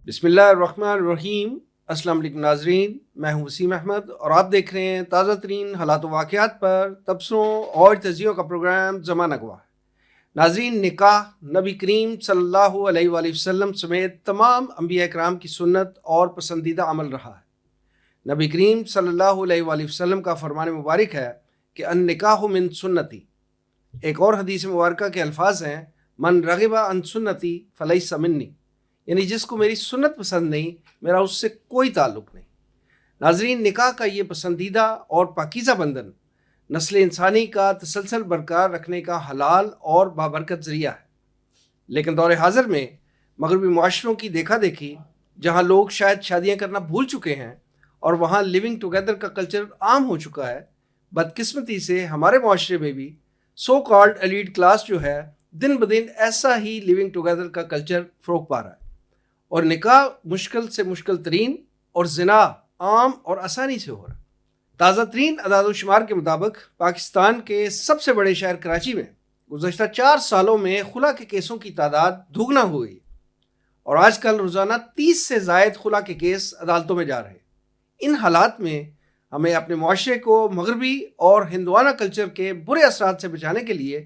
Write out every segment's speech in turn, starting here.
بسم اللہ الرحمن الرحیم۔ السلام علیکم ناظرین، میں ہوں وسیم احمد اور آپ دیکھ رہے ہیں تازہ ترین حالات و واقعات پر تبصروں اور تجزیوں کا پروگرام زمانہ گواہ۔ ناظرین، نکاح نبی کریم صلی اللہ علیہ وآلہ وسلم سمیت تمام انبیاء کرام کی سنت اور پسندیدہ عمل رہا ہے۔ نبی کریم صلی اللہ علیہ وآلہ وسلم کا فرمان مبارک ہے کہ النکاح من سنتی۔ ایک اور حدیث مبارکہ کے الفاظ ہیں من رغب عن سنتی فلیس منی، یعنی جس کو میری سنت پسند نہیں میرا اس سے کوئی تعلق نہیں۔ ناظرین، نکاح کا یہ پسندیدہ اور پاکیزہ بندھن نسل انسانی کا تسلسل برقرار رکھنے کا حلال اور بابرکت ذریعہ ہے، لیکن دور حاضر میں مغربی معاشروں کی دیکھا دیکھی، جہاں لوگ شاید شادیاں کرنا بھول چکے ہیں اور وہاں لیونگ ٹوگیدر کا کلچر عام ہو چکا ہے، بدقسمتی سے ہمارے معاشرے میں بھی سو کالڈ ایلیٹ کلاس جو ہے دن بدن ایسا ہی لیونگ ٹوگیدر کا کلچر فروغ پا رہا ہے، اور نکاح مشکل سے مشکل ترین اور زنا عام اور آسانی سے ہو رہا ہے۔ تازہ ترین اعداد و شمار کے مطابق پاکستان کے سب سے بڑے شہر کراچی میں گزشتہ 4 سالوں میں خلا کے کیسوں کی تعداد دگنا ہو گئی، اور آج کل روزانہ 30 سے زائد خلا کے کیس عدالتوں میں جا رہے ہیں۔ ان حالات میں ہمیں اپنے معاشرے کو مغربی اور ہندوانہ کلچر کے برے اثرات سے بچانے کے لیے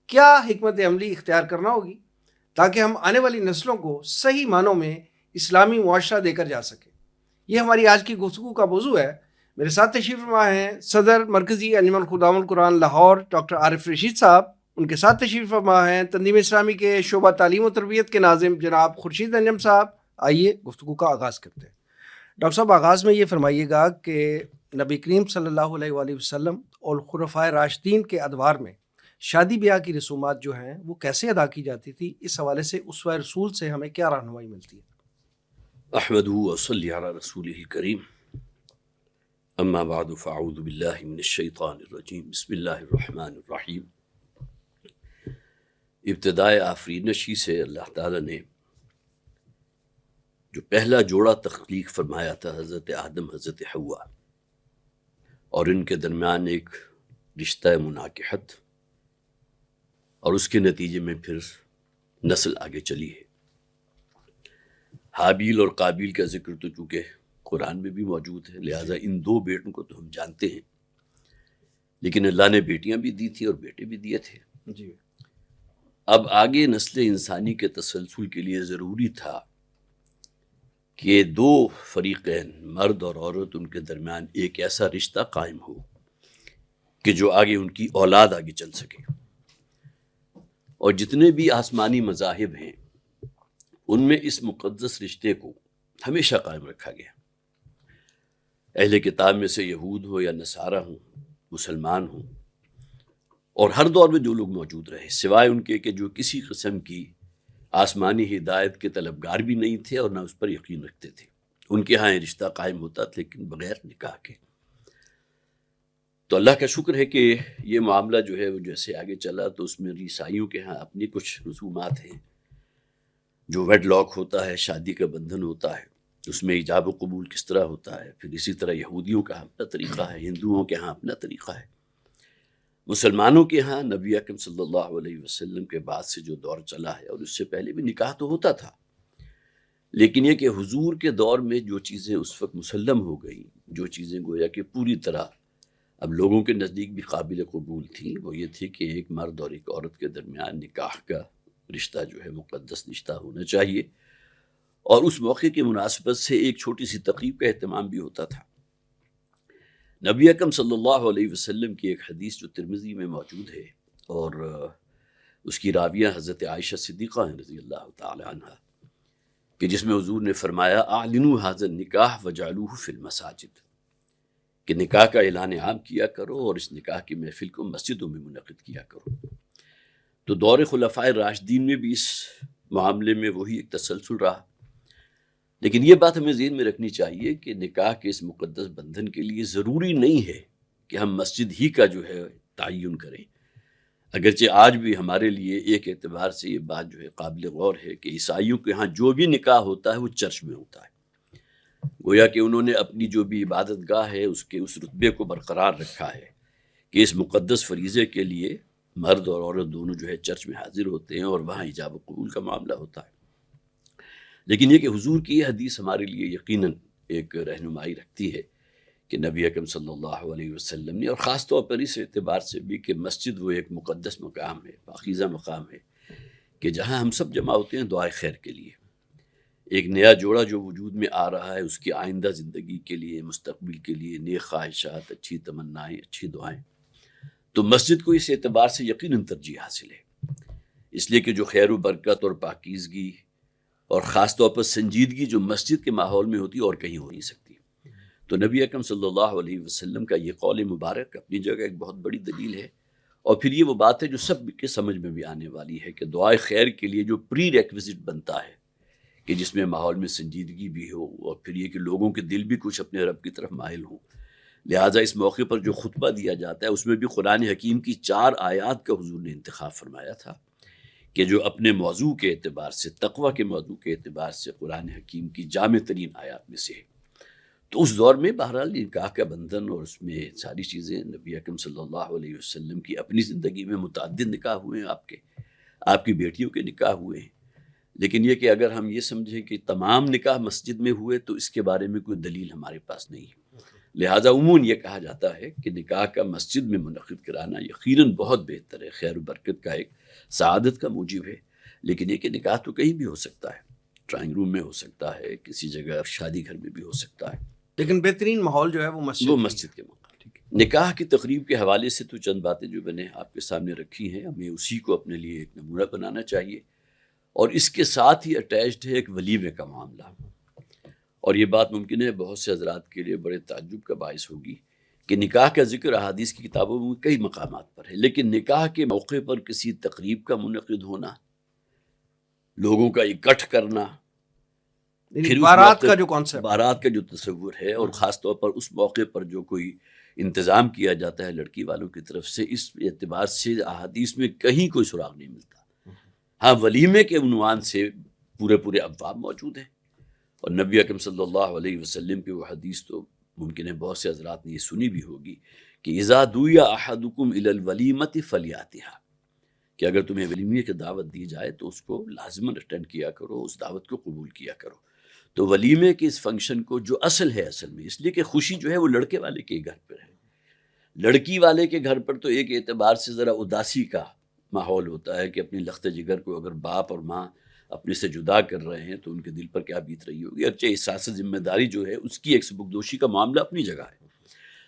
کیا حکمت عملی اختیار کرنا ہوگی تاکہ ہم آنے والی نسلوں کو صحیح معنوں میں اسلامی معاشرہ دے کر جا سکیں۔ یہ ہماری آج کی گفتگو کا موضوع ہے۔ میرے ساتھ تشریف فرما ہیں صدر مرکزی انجمن خدام القرآن لاہور ڈاکٹر عارف رشید صاحب، ان کے ساتھ تشریف فرما ہیں تنظیم اسلامی کے شعبہ تعلیم و تربیت کے ناظم جناب خورشید انجم صاحب۔ آئیے گفتگو کا آغاز کرتے ہیں۔ ڈاکٹر صاحب، آغاز میں یہ فرمائیے گا کہ نبی کریم صلی اللہ علیہ وآلہ وسلم اور خلفائے راشدین کے ادوار میں شادی بیاہ کی رسومات جو ہیں وہ کیسے ادا کی جاتی تھی؟ اس حوالے سے اسوہ رسول سے ہمیں کیا رہنمائی ملتی ہے؟ احمدہ وصلی علی رسولہ الکریم، اما بعد فاعوذ باللہ من الشیطان الرجیم، بسم اللہ الرحمن الرحیم۔ ابتدائے آفرینشی سے اللہ تعالیٰ نے جو پہلا جوڑا تخلیق فرمایا تھا حضرت آدم حضرت حوا، اور ان کے درمیان ایک رشتہ مناکحت، اور اس کے نتیجے میں پھر نسل آگے چلی ہے۔ حابیل اور قابیل کا ذکر تو چونکہ قرآن میں بھی موجود ہے، لہٰذا ان 2 بیٹوں کو تو ہم جانتے ہیں، لیکن اللہ نے بیٹیاں بھی دی تھی اور بیٹے بھی دیے تھے۔ جی، اب آگے نسل انسانی کے تسلسل کے لیے ضروری تھا کہ 2 فریقین، مرد اور عورت، ان کے درمیان ایک ایسا رشتہ قائم ہو کہ جو آگے ان کی اولاد آگے چل سکے۔ اور جتنے بھی آسمانی مذاہب ہیں ان میں اس مقدس رشتے کو ہمیشہ قائم رکھا گیا۔ اہل کتاب میں سے یہود ہو یا نصارہ ہوں، مسلمان ہوں، اور ہر دور میں جو لوگ موجود رہے، سوائے ان کے کہ جو کسی قسم کی آسمانی ہدایت کے طلبگار بھی نہیں تھے اور نہ اس پر یقین رکھتے تھے، ان کے ہاں یہ رشتہ قائم ہوتا تھا، لیکن بغیر نکاح کے۔ تو اللہ کا شکر ہے کہ یہ معاملہ جو ہے وہ جیسے آگے چلا، تو اس میں عیسائیوں کے ہاں اپنی کچھ رسومات ہیں۔ جو ویڈ لاک ہوتا ہے، شادی کا بندھن ہوتا ہے، اس میں ایجاب و قبول کس طرح ہوتا ہے، پھر اسی طرح یہودیوں کا اپنا طریقہ ہے، ہندوؤں کے ہاں اپنا طریقہ ہے۔ مسلمانوں کے ہاں نبی اکرم صلی اللہ علیہ وسلم کے بعد سے جو دور چلا ہے، اور اس سے پہلے بھی نکاح تو ہوتا تھا، لیکن یہ کہ حضور کے دور میں جو چیزیں اس وقت مسلم ہو گئیں، جو چیزیں گویا کہ پوری طرح اب لوگوں کے نزدیک بھی قابل قبول تھیں، وہ یہ تھی کہ ایک مرد اور ایک عورت کے درمیان نکاح کا رشتہ جو ہے مقدس رشتہ ہونا چاہیے، اور اس موقع کی مناسبت سے ایک چھوٹی سی تقریب کا اہتمام بھی ہوتا تھا۔ نبی اکرم صلی اللہ علیہ وسلم کی ایک حدیث جو ترمذی میں موجود ہے، اور اس کی راویہ حضرت عائشہ صدیقہ ہیں رضی اللہ تعالی عنہ، کہ جس میں حضور نے فرمایا اعلنوا ھذا النکاح وجعلوہ فی المساجد، کہ نکاح کا اعلان عام کیا کرو اور اس نکاح کی محفل کو مسجدوں میں منعقد کیا کرو۔ تو دور خلفائے راشدین میں بھی اس معاملے میں وہی ایک تسلسل رہا، لیکن یہ بات ہمیں ذہن میں رکھنی چاہیے کہ نکاح کے اس مقدس بندھن کے لیے ضروری نہیں ہے کہ ہم مسجد ہی کا جو ہے تعین کریں، اگرچہ آج بھی ہمارے لیے ایک اعتبار سے یہ بات جو ہے قابل غور ہے کہ عیسائیوں کے ہاں جو بھی نکاح ہوتا ہے وہ چرچ میں ہوتا ہے، گویا کہ انہوں نے اپنی جو بھی عبادت گاہ ہے اس کے اس رتبے کو برقرار رکھا ہے کہ اس مقدس فریضے کے لیے مرد اور عورت دونوں جو ہے چرچ میں حاضر ہوتے ہیں، اور وہاں ایجاب و قبول کا معاملہ ہوتا ہے۔ لیکن یہ کہ حضور کی یہ حدیث ہمارے لیے یقیناً ایک رہنمائی رکھتی ہے کہ نبی اکرم صلی اللہ علیہ وسلم نے، اور خاص طور پر اس اعتبار سے بھی کہ مسجد وہ ایک مقدس مقام ہے، پاکیزہ مقام ہے، کہ جہاں ہم سب جمع ہوتے ہیں دعائے خیر کے لیے. ایک نیا جوڑا جو وجود میں آ رہا ہے اس کی آئندہ زندگی کے لیے، مستقبل کے لیے نیک خواہشات، اچھی تمنائیں، اچھی دعائیں. تو مسجد کو اس اعتبار سے یقیناً ترجیح حاصل ہے، اس لیے کہ جو خیر و برکت اور پاکیزگی اور خاص طور پر سنجیدگی جو مسجد کے ماحول میں ہوتی ہے اور کہیں ہو نہیں سکتی. تو نبی اکرم صلی اللہ علیہ وسلم کا یہ قول مبارک اپنی جگہ ایک بہت بڑی دلیل ہے. اور پھر یہ وہ بات ہے جو سب کے سمجھ میں بھی آنے والی ہے کہ دعائے خیر کے لیے جو پری ریکویزٹ بنتا ہے کہ جس میں ماحول میں سنجیدگی بھی ہو، اور پھر یہ کہ لوگوں کے دل بھی کچھ اپنے رب کی طرف مائل ہوں. لہٰذا اس موقع پر جو خطبہ دیا جاتا ہے اس میں بھی قرآن حکیم کی 4 آیات کا حضور نے انتخاب فرمایا تھا کہ جو اپنے موضوع کے اعتبار سے، تقوی کے موضوع کے اعتبار سے قرآن حکیم کی جامع ترین آیات میں سے ہے. تو اس دور میں بہرحال نکاح کا بندھن اور اس میں ساری چیزیں، نبی اکرم صلی اللہ علیہ وسلم کی اپنی زندگی میں متعدد نکاح ہوئے ہیں، آپ کی بیٹیوں کے نکاح ہوئے ہیں. لیکن یہ کہ اگر ہم یہ سمجھیں کہ تمام نکاح مسجد میں ہوئے تو اس کے بارے میں کوئی دلیل ہمارے پاس نہیں ہے. لہٰذا عموماً یہ کہا جاتا ہے کہ نکاح کا مسجد میں منعقد کرانا یقیناً بہت بہتر ہے، خیر و برکت کا ایک سعادت کا موجب ہے. لیکن یہ کہ نکاح تو کہیں بھی ہو سکتا ہے، ڈرائنگ روم میں ہو سکتا ہے، کسی جگہ شادی گھر میں بھی ہو سکتا ہے، لیکن بہترین ماحول جو ہے وہ مسجد کے موقع. نکاح کی تقریب کے حوالے سے تو چند باتیں جو میں نے آپ کے سامنے رکھی ہیں، ہمیں اسی کو اپنے لیے ایک نمونہ بنانا چاہیے. اور اس کے ساتھ ہی اٹیچڈ ہے ایک ولیمے کا معاملہ. اور یہ بات ممکن ہے بہت سے حضرات کے لیے بڑے تعجب کا باعث ہوگی کہ نکاح کا ذکر احادیث کی کتابوں میں کئی مقامات پر ہے، لیکن نکاح کے موقع پر کسی تقریب کا منعقد ہونا، لوگوں کا اکٹھ کرنا، پھر بارات کا جو کانسیپٹ، بارات کا جو تصور ہے، اور خاص طور پر اس موقع پر جو کوئی انتظام کیا جاتا ہے لڑکی والوں کی طرف سے، اس اعتبار سے احادیث میں کہیں کوئی سراغ نہیں ملتا. ہاں، ولیمے کے عنوان سے پورے ابواب موجود ہیں. اور نبی اکرم صلی اللہ علیہ وسلم کی وہ حدیث تو ممکن ہے بہت سے حضرات نے یہ سنی بھی ہوگی کہ اذا دعی احدکم الی الولیمۃ فلیاتھا، کہ اگر تمہیں ولیمے کی دعوت دی جائے تو اس کو لازماً اٹینڈ کیا کرو، اس دعوت کو قبول کیا کرو. تو ولیمے کے اس فنکشن کو جو اصل میں اس لیے کہ خوشی جو ہے وہ لڑکے والے کے گھر پر ہے. لڑکی والے کے گھر پر تو ایک اعتبار سے ذرا اداسی کا ماحول ہوتا ہے کہ اپنی لخت جگر کو اگر باپ اور ماں اپنے سے جدا کر رہے ہیں تو ان کے دل پر کیا بیت رہی ہوگی. اگرچہ احساس ذمہ داری جو ہے اس کی ایک سبکدوشی کا معاملہ اپنی جگہ ہے،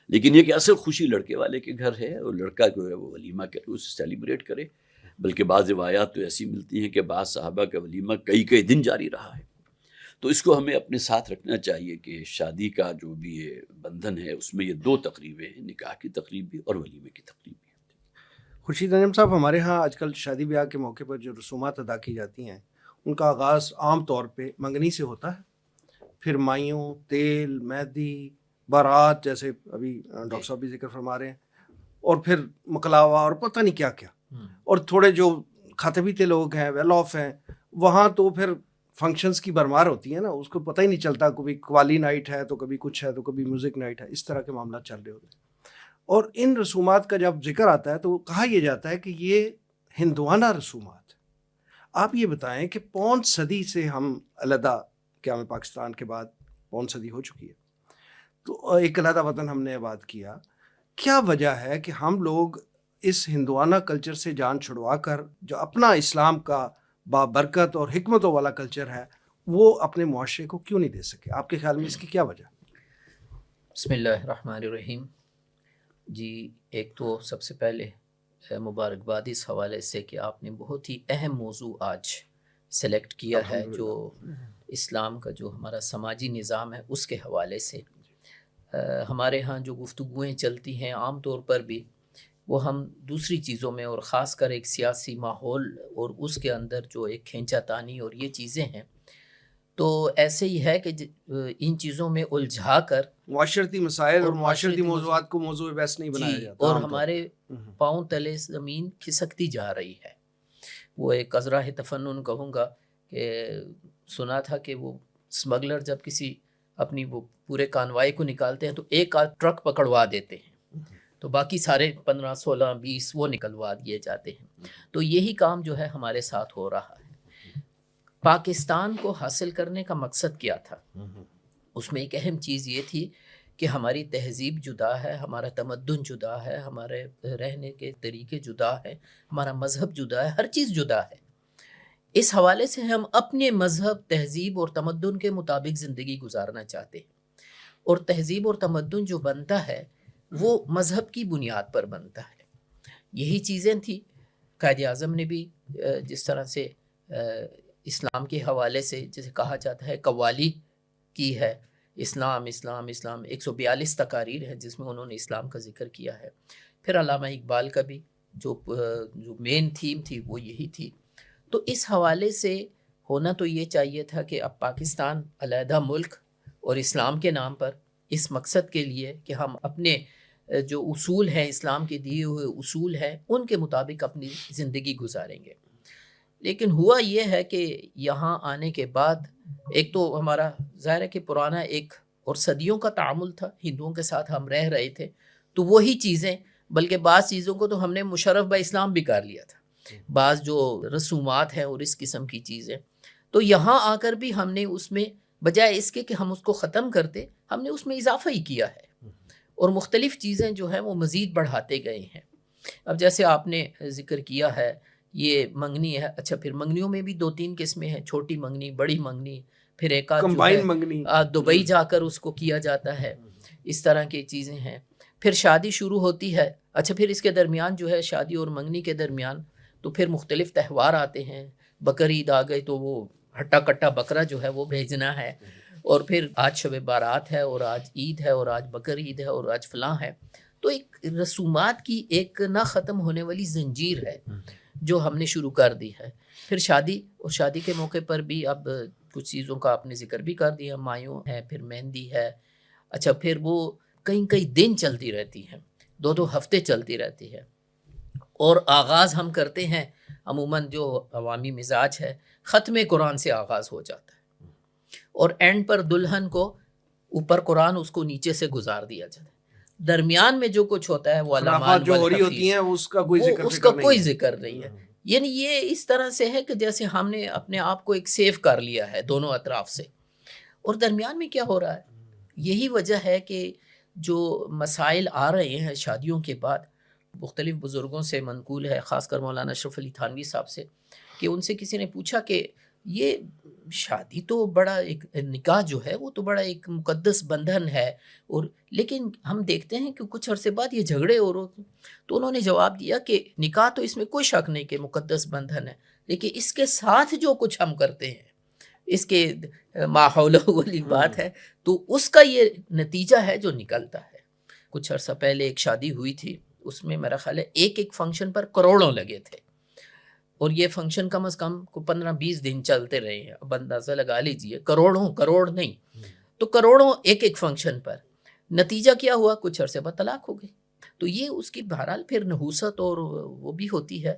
لیکن یہ کہ اصل خوشی لڑکے والے کے گھر ہے، اور لڑکا جو ہے وہ ولیمہ کرے، اسے سیلیبریٹ کرے. بلکہ بعض روایات تو ایسی ملتی ہیں کہ بعض صحابہ کا ولیمہ کئی دن جاری رہا ہے. تو اس کو ہمیں اپنے ساتھ رکھنا چاہیے کہ شادی کا جو بھی یہ بندھن ہے اس میں یہ 2 تقریبیں ہیں، نکاح کی تقریب بھی اور ولیمے کی تقریب بھی. خورشید انجم صاحب، ہمارے ہاں آج کل شادی بیاہ کے موقع پر جو رسومات ادا کی جاتی ہیں ان کا آغاز عام طور پہ منگنی سے ہوتا ہے، پھر مائیوں، تیل، مہندی، بارات جیسے ابھی ڈاکٹر صاحب بھی ذکر فرما رہے ہیں، اور پھر مکلاوا اور پتہ نہیں کیا کیا. اور تھوڑے جو کھاتے پیتے لوگ ہیں، ویل آف ہیں، وہاں تو پھر فنکشنز کی بھرمار ہوتی ہے نا، اس کو پتہ ہی نہیں چلتا، کبھی قوالی نائٹ ہے تو کبھی کچھ ہے تو کبھی میوزک نائٹ ہے، اس طرح کے معاملات چل رہے ہوتے ہیں. اور ان رسومات کا جب ذکر آتا ہے تو کہا یہ جاتا ہے کہ یہ ہندوانہ رسومات. آپ یہ بتائیں کہ 5 صدی سے ہم علیحدہ، قیام پاکستان کے بعد 5 صدی ہو چکی ہے، تو ایک علیحدہ وطن ہم نے آباد کیا. کیا وجہ ہے کہ ہم لوگ اس ہندوانہ کلچر سے جان چھڑوا کر جو اپنا اسلام کا بابرکت اور حکمتوں والا کلچر ہے وہ اپنے معاشرے کو کیوں نہیں دے سکے؟ آپ کے خیال میں اس کی کیا وجہ؟ بسم اللہ الرحمن الرحیم. جی، ایک تو سب سے پہلے مبارکباد اس حوالے سے کہ آپ نے بہت ہی اہم موضوع آج سلیکٹ کیا ہے، جو اسلام کا جو ہمارا سماجی نظام ہے اس کے حوالے سے. ہمارے ہاں جو گفتگویں چلتی ہیں عام طور پر بھی وہ ہم دوسری چیزوں میں، اور خاص کر ایک سیاسی ماحول اور اس کے اندر جو ایک کھینچا تانی اور یہ چیزیں ہیں، تو ایسے ہی ہے کہ ان چیزوں میں الجھا کر معاشرتی مسائل اور معاشرتی موضوعات کو موضوع بحث نہیں بنایا جاتا، اور ہمارے پاؤں تلے زمین کھسکتی جا رہی ہے. وہ ایک ازراہ تفنن کہوں گا کہ سنا تھا کہ وہ اسمگلر جب کسی اپنی وہ پورے کانوائی کو نکالتے ہیں تو ایک آدھ ٹرک پکڑوا دیتے ہیں، تو باقی سارے 15 16 20 وہ نکلوا دیے جاتے ہیں. تو یہی کام جو ہے ہمارے ساتھ ہو رہا ہے. پاکستان کو حاصل کرنے کا مقصد کیا تھا؟ اس میں ایک اہم چیز یہ تھی کہ ہماری تہذیب جدا ہے، ہمارا تمدن جدا ہے، ہمارے رہنے کے طریقے جدا ہیں، ہمارا مذہب جدا ہے، ہر چیز جدا ہے۔ اس حوالے سے ہم اپنے مذہب، تہذیب اور تمدن کے مطابق زندگی گزارنا چاہتے ہیں، اور تہذیب اور تمدن جو بنتا ہے وہ مذہب کی بنیاد پر بنتا ہے۔ یہی چیزیں تھیں قائد اعظم نے بھی جس طرح سے اسلام کے حوالے سے جسے کہا جاتا ہے قوالی کی ہے، اسلام اسلام اسلام، 142 تقاریر ہیں جس میں انہوں نے اسلام کا ذکر کیا ہے۔ پھر علامہ اقبال کا بھی جو مین تھیم تھی وہ یہی تھی۔ تو اس حوالے سے ہونا تو یہ چاہیے تھا کہ اب پاکستان علیحدہ ملک اور اسلام کے نام پر اس مقصد کے لیے کہ ہم اپنے جو اصول ہیں، اسلام کے دیے ہوئے اصول ہیں، ان کے مطابق اپنی زندگی گزاریں گے۔ لیکن ہوا یہ ہے کہ یہاں آنے کے بعد ایک تو ہمارا ظاہر ہے کہ پرانا ایک اور صدیوں کا تعامل تھا، ہندوؤں کے ساتھ ہم رہ رہے تھے، تو وہی چیزیں، بلکہ بعض چیزوں کو تو ہم نے مشرف با اسلام بھی کر لیا تھا، بعض جو رسومات ہیں اور اس قسم کی چیزیں، تو یہاں آ کر بھی ہم نے اس میں بجائے اس کے کہ ہم اس کو ختم کرتے، ہم نے اس میں اضافہ ہی کیا ہے، اور مختلف چیزیں جو ہیں وہ مزید بڑھاتے گئے ہیں۔ اب جیسے آپ نے ذکر کیا ہے یہ منگنی ہے، اچھا پھر منگنیوں میں بھی 2-3 قسمیں ہیں، چھوٹی منگنی، بڑی منگنی، پھر ایک آدھ کمبائن منگنی، دبئی جا کر اس کو کیا جاتا ہے، اس طرح کی چیزیں ہیں۔ پھر شادی شروع ہوتی ہے، اچھا پھر اس کے درمیان جو ہے شادی اور منگنی کے درمیان تو پھر مختلف تہوار آتے ہیں، بقر عید آ گئی تو وہ ہٹا کٹا بکرا جو ہے وہ بھیجنا ہے، اور پھر آج شب بارات ہے، اور آج عید ہے، اور آج بقر عید ہے، اور آج فلاں ہے۔ تو ایک رسومات کی ایک نہ ختم ہونے والی زنجیر ہے جو ہم نے شروع کر دی ہے۔ پھر شادی، اور شادی کے موقع پر بھی اب کچھ چیزوں کا آپ نے ذکر بھی کر دیا، مایوں ہے، پھر مہندی ہے، اچھا پھر وہ کئی دن چلتی رہتی ہیں، 2 ہفتے چلتی رہتی ہے، اور آغاز ہم کرتے ہیں عموماً جو عوامی مزاج ہے ختم قرآن سے آغاز ہو جاتا ہے، اور اینڈ پر دلہن کو اوپر قرآن اس کو نیچے سے گزار دیا جاتا ہے، درمیان میں جو کچھ ہوتا ہے وہ علامات جو ہو رہی ہوتی ہیں اس کا کوئی ذکر نہیں ہے۔ یعنی یہ اس طرح سے ہے کہ جیسے ہم نے اپنے آپ کو ایک سیو کر لیا ہے دونوں اطراف سے، اور درمیان میں کیا ہو رہا ہے؟ یہی وجہ ہے کہ جو مسائل آ رہے ہیں شادیوں کے بعد، مختلف بزرگوں سے منقول ہے، خاص کر مولانا اشرف علی تھانوی صاحب سے، کہ ان سے کسی نے پوچھا کہ یہ شادی تو بڑا ایک نکاح جو ہے وہ تو بڑا ایک مقدس بندھن ہے، اور لیکن ہم دیکھتے ہیں کہ کچھ عرصے بعد یہ جھگڑے ہو رہے، تو انہوں نے جواب دیا کہ نکاح تو اس میں کوئی شک نہیں کہ مقدس بندھن ہے، لیکن اس کے ساتھ جو کچھ ہم کرتے ہیں، اس کے ماحول والی بات ہے، تو اس کا یہ نتیجہ ہے جو نکلتا ہے۔ کچھ عرصہ پہلے ایک شادی ہوئی تھی، اس میں میرا خیال ہے ایک فنکشن پر کروڑوں لگے تھے، اور یہ فنکشن کم از کم 15-20 دن چلتے رہے ہیں، اب اندازہ لگا لیجئے، کروڑ نہیں، تو کروڑوں ایک فنکشن پر، نتیجہ کیا ہوا؟ کچھ عرصے بعد طلاق ہو گئی۔ تو یہ اس کی بہرحال پھر نحوست اور وہ بھی ہوتی ہے۔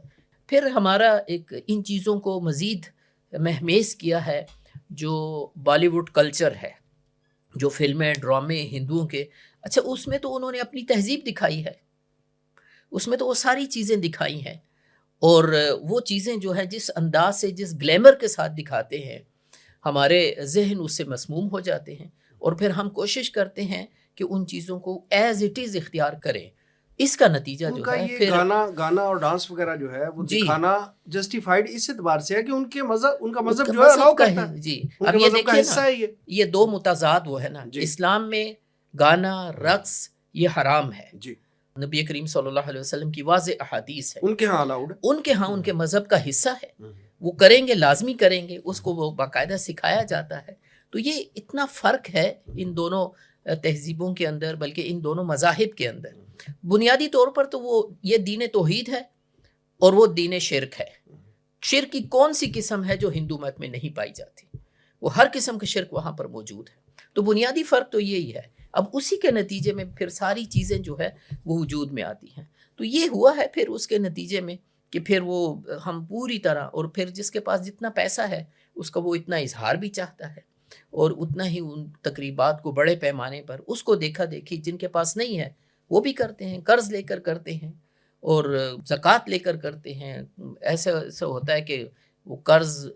پھر ہمارا ایک ان چیزوں کو مزید مہمیز کیا ہے جو بالی ووڈ کلچر ہے، جو فلمیں، ڈرامے ہندوؤں کے، اچھا اس میں تو انہوں نے اپنی تہذیب دکھائی ہے، اس میں تو وہ ساری چیزیں دکھائی ہیں، اور وہ چیزیں جو ہے جس انداز سے، جس گلیمر کے ساتھ دکھاتے ہیں، ہمارے ذہن اس سے مسموم ہو جاتے ہیں، اور پھر ہم کوشش کرتے ہیں کہ ان چیزوں کو ایز اٹ از اختیار کریں۔ اس کا نتیجہ جو ہے پھر گانا اور ڈانس وغیرہ جو ہے وہ دکھانا جسٹیفائیڈ اس اعتبار سے ہے کہ ان کا مذہب جو ہے الاؤ کرتا ہے، جی اب یہ دیکھیں نا، یہ 2 متضاد وہ ہے نا، اسلام میں گانا، رقص یہ حرام ہے، جی نبی کریم صلی اللہ علیہ وسلم کی واضح احادیث ہے، ان کے ہاں الاؤڈ، ان کے مذہب کا حصہ ہے، وہ کریں گے، لازمی کریں گے، اس کو وہ باقاعدہ سکھایا جاتا ہے۔ تو یہ اتنا فرق ہے ان دونوں تہذیبوں کے اندر، بلکہ ان دونوں مذاہب کے اندر۔ بنیادی طور پر تو وہ یہ دین توحید ہے اور وہ دین شرک ہے۔ شرک کی کون سی قسم ہے جو ہندو مت میں نہیں پائی جاتی؟ وہ ہر قسم کا شرک وہاں پر موجود ہے۔ تو بنیادی فرق تو یہی ہے۔ اب اسی کے نتیجے میں پھر ساری چیزیں جو ہے وہ وجود میں آتی ہیں۔ تو یہ ہوا ہے پھر اس کے نتیجے میں کہ پھر وہ ہم پوری طرح، اور پھر جس کے پاس جتنا پیسہ ہے اس کا وہ اتنا اظہار بھی چاہتا ہے، اور اتنا ہی ان تقریبات کو بڑے پیمانے پر اس کو دیکھا دیکھی جن کے پاس نہیں ہے وہ بھی کرتے ہیں، قرض لے کر کرتے ہیں اور زکوٰۃ لے کر کرتے ہیں۔ ایسا ہوتا ہے کہ وہ قرض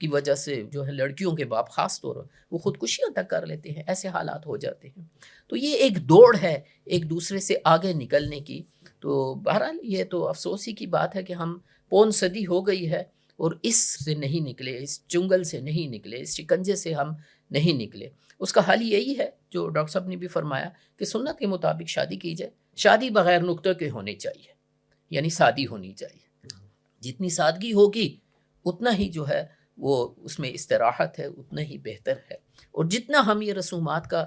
کی وجہ سے جو ہے لڑکیوں کے باپ خاص طور پر وہ خودکشیاں تک کر لیتے ہیں، ایسے حالات ہو جاتے ہیں. تو یہ ایک دوڑ ہے ایک دوسرے سے آگے نکلنے کی. تو بہرحال یہ تو افسوسی کی بات ہے کہ ہم پون صدی ہو گئی ہے اور اس سے نہیں نکلے، اس چنگل سے نہیں نکلے، اس شکنجے سے ہم نہیں نکلے. اس کا حل یہی ہے جو ڈاکٹر صاحب نے بھی فرمایا کہ سنت کے مطابق شادی کی جائے. شادی بغیر نقطے کے ہونی چاہیے، یعنی سادی ہونی چاہیے. جتنی سادگی ہوگی اتنا ہی جو ہے وہ اس میں استراحت ہے، اتنا ہی بہتر ہے. اور جتنا ہم یہ رسومات کا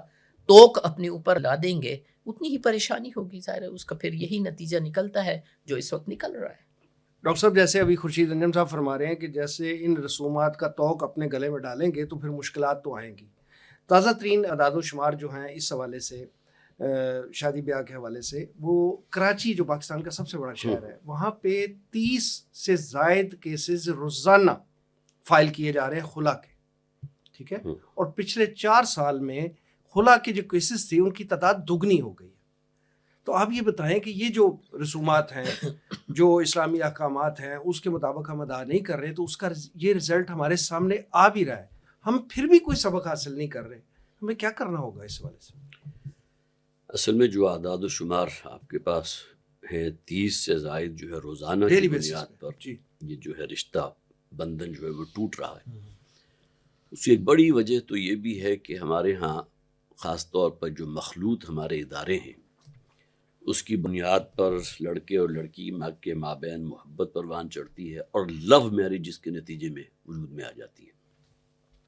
توق اپنے اوپر لا دیں گے اتنی ہی پریشانی ہوگی. ظاہر ہے اس کا پھر یہی نتیجہ نکلتا ہے جو اس وقت نکل رہا ہے. ڈاکٹر صاحب جیسے ابھی خورشید انجم صاحب فرما رہے ہیں کہ جیسے ان رسومات کا توق اپنے گلے میں ڈالیں گے تو پھر مشکلات تو آئیں گی. تازہ ترین اعداد و شمار جو ہیں اس حوالے سے شادی بیاہ کے حوالے سے، وہ کراچی جو پاکستان کا سب سے بڑا شہر ہے وہاں پہ 30 سے زائد کیسز روزانہ فائل کیے جا رہے ہیں خلا کے. ٹھیک ہے، اور پچھلے 4 سال میں خلا کے جو کیسز تھی ان کی تعداد دگنی ہو گئی ہے. تو آپ یہ بتائیں کہ یہ جو رسومات ہیں، جو اسلامی احکامات ہیں، اس کے مطابق ہم ادا نہیں کر رہے تو اس کا یہ رزلٹ ہمارے سامنے آ بھی رہا ہے، ہم پھر بھی کوئی سبق حاصل نہیں کر رہے. ہمیں کیا کرنا ہوگا اس حوالے سے؟ اصل میں جو اعداد و شمار آپ کے پاس ہیں 30 سے زائد جو ہے روزانہ کی ڈیلی بیسس بنیاد پر جی یہ جو ہے رشتہ بندھن جو ہے وہ ٹوٹ رہا ہے. اس کی ایک بڑی وجہ تو یہ بھی ہے کہ ہمارے ہاں خاص طور پر جو مخلوط ہمارے ادارے ہیں اس کی بنیاد پر لڑکے اور لڑکی کے مابین محبت پروان چڑھتی ہے اور لو میرج جس کے نتیجے میں وجود میں آ جاتی ہے.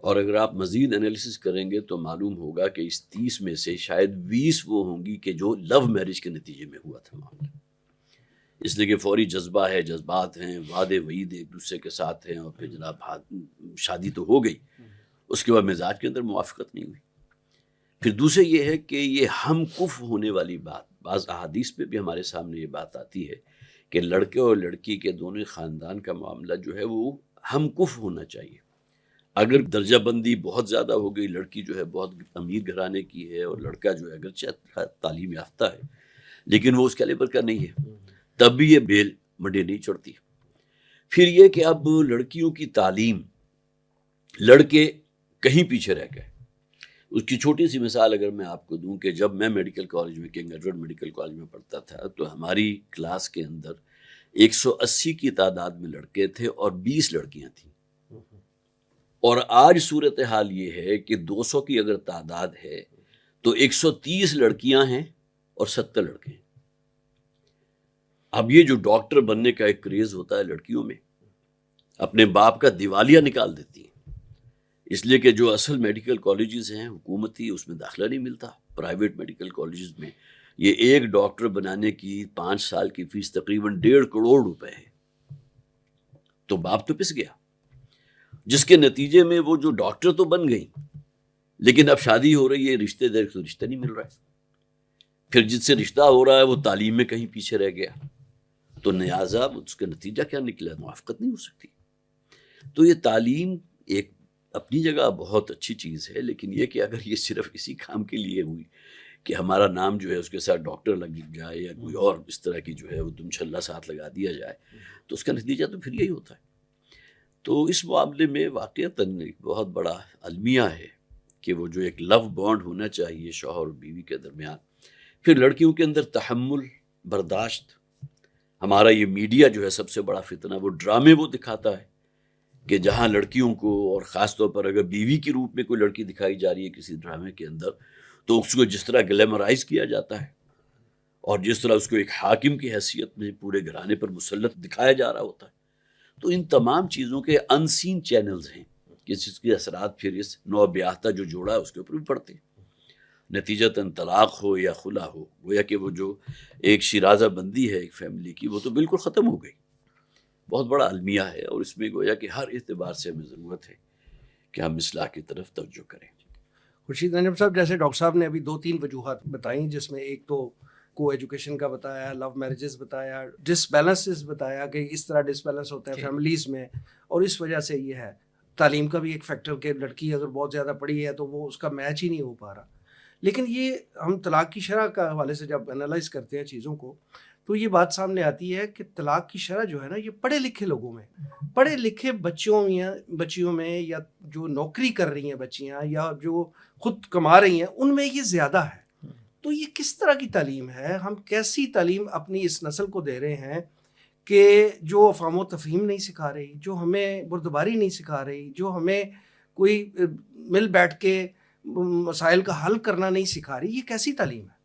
اور اگر آپ مزید انالیسس کریں گے تو معلوم ہوگا کہ اس 30 میں سے شاید 20 وہ ہوں گی کہ جو لو میرج کے نتیجے میں ہوا تھا معاملہ. اس لیے کہ فوری جذبہ ہے، جذبات ہیں، وعدے وعید ایک دوسرے کے ساتھ ہیں، اور پھر جناب شادی تو ہو گئی، اس کے بعد مزاج کے اندر موافقت نہیں ہوئی. پھر دوسرے یہ ہے کہ یہ ہم کف ہونے والی بات، بعض احادیث پہ بھی ہمارے سامنے یہ بات آتی ہے کہ لڑکے اور لڑکی کے دونوں خاندان کا معاملہ جو ہے وہ ہم کف ہونا چاہیے. اگر درجہ بندی بہت زیادہ ہو گئی، لڑکی جو ہے بہت امیر گھرانے کی ہے اور لڑکا جو ہے اگرچہ تعلیم یافتہ ہے لیکن وہ اس کیلیبر کا نہیں ہے، تب بھی یہ بیل منڈے نہیں چڑھتی. پھر یہ کہ اب لڑکیوں کی تعلیم، لڑکے کہیں پیچھے رہ گئے. اس کی چھوٹی سی مثال اگر میں آپ کو دوں کہ جب میں میڈیکل کالج میں، کنگ ایڈورڈ میڈیکل کالج میں پڑھتا تھا تو ہماری کلاس کے اندر 180 کی تعداد میں لڑکے تھے اور 20 لڑکیاں تھیں. اور آج صورتحال یہ ہے کہ 200 کی اگر تعداد ہے تو 130 لڑکیاں ہیں اور 70 لڑکے ہیں. اب یہ جو ڈاکٹر بننے کا ایک کریز ہوتا ہے لڑکیوں میں، اپنے باپ کا دیوالیہ نکال دیتی ہیں، اس لیے کہ جو اصل میڈیکل کالجز ہیں حکومتی اس میں داخلہ نہیں ملتا. پرائیویٹ میڈیکل کالجز میں یہ ایک ڈاکٹر بنانے کی 5 سال کی فیس تقریباً 1.5 کروڑ روپے ہے. تو باپ تو پس گیا، جس کے نتیجے میں وہ جو ڈاکٹر تو بن گئی لیکن اب شادی ہو رہی ہے، رشتے دار تو رشتہ نہیں مل رہا ہے. پھر جس سے رشتہ ہو رہا ہے وہ تعلیم میں کہیں پیچھے رہ گیا، تو لہٰذا اس کا نتیجہ کیا نکلا؟ موافقت نہیں ہو سکتی. تو یہ تعلیم ایک اپنی جگہ بہت اچھی چیز ہے، لیکن یہ کہ اگر یہ صرف اسی کام کے لیے ہوئی کہ ہمارا نام جو ہے اس کے ساتھ ڈاکٹر لگ جائے یا کوئی اور اس طرح کی جو ہے وہ تم چھلا ساتھ لگا دیا جائے، تو اس کا نتیجہ تو پھر یہی ہوتا ہے. تو اس معاملے میں واقعتاً ایک بہت بڑا المیہ ہے کہ وہ جو ایک لو بانڈ ہونا چاہیے شوہر اور بیوی کے درمیان. پھر لڑکیوں کے اندر تحمل، برداشت. ہمارا یہ میڈیا جو ہے سب سے بڑا فتنہ، وہ ڈرامے وہ دکھاتا ہے کہ جہاں لڑکیوں کو، اور خاص طور پر اگر بیوی کے روپ میں کوئی لڑکی دکھائی جا رہی ہے کسی ڈرامے کے اندر، تو اس کو جس طرح گلیمرائز کیا جاتا ہے اور جس طرح اس کو ایک حاکم کی حیثیت میں پورے گھرانے پر مسلط دکھایا جا رہا ہوتا ہے. تو ان تمام چیزوں کے انسین چینلز ہیں کہ جس کے اثرات پھر اس نو بیاہتا جو جوڑا ہے اس کے اوپر بھی پڑتے ہیں. نتیجتاً طلاق ہو یا خلا ہو، گویا کہ وہ جو ایک شیرازہ بندی ہے ایک فیملی کی، وہ تو بالکل ختم ہو گئی. بہت بڑا المیہ ہے، اور اس میں گویا کہ ہر اعتبار سے ہمیں ضرورت ہے کہ ہم اصلاح کی طرف توجہ کریں. خورشید انجم صاحب، جیسے ڈاکٹر صاحب نے ابھی 2-3 وجوہات بتائیں، جس میں ایک تو کو ایجوکیشن کا بتایا، لو میرجز بتایا، ڈس بیلنسز بتایا کہ اس طرح ڈس بیلنس ہوتا ہے فیملیز میں، اور اس وجہ سے یہ ہے تعلیم کا بھی ایک فیکٹر کہ لڑکی اگر بہت زیادہ پڑھی ہے تو وہ اس کا میچ ہی نہیں ہو پا رہا. لیکن یہ ہم طلاق کی شرح کا حوالے سے جب انالائز کرتے ہیں چیزوں کو، تو یہ بات سامنے آتی ہے کہ طلاق کی شرح جو ہے نا یہ پڑھے لکھے لوگوں میں، پڑھے لکھے بچیوں میں، یا جو نوکری کر رہی ہیں بچیاں یا جو خود کما رہی ہیں ان میں یہ زیادہ ہے۔ تو یہ کس طرح کی تعلیم ہے؟ ہم کیسی تعلیم اپنی اس نسل کو دے رہے ہیں کہ جو افہام و تفہیم نہیں سکھا رہی، جو ہمیں بردباری نہیں سکھا رہی، جو ہمیں کوئی مل بیٹھ کے مسائل کا حل کرنا نہیں سکھا رہی، یہ کیسی تعلیم ہے؟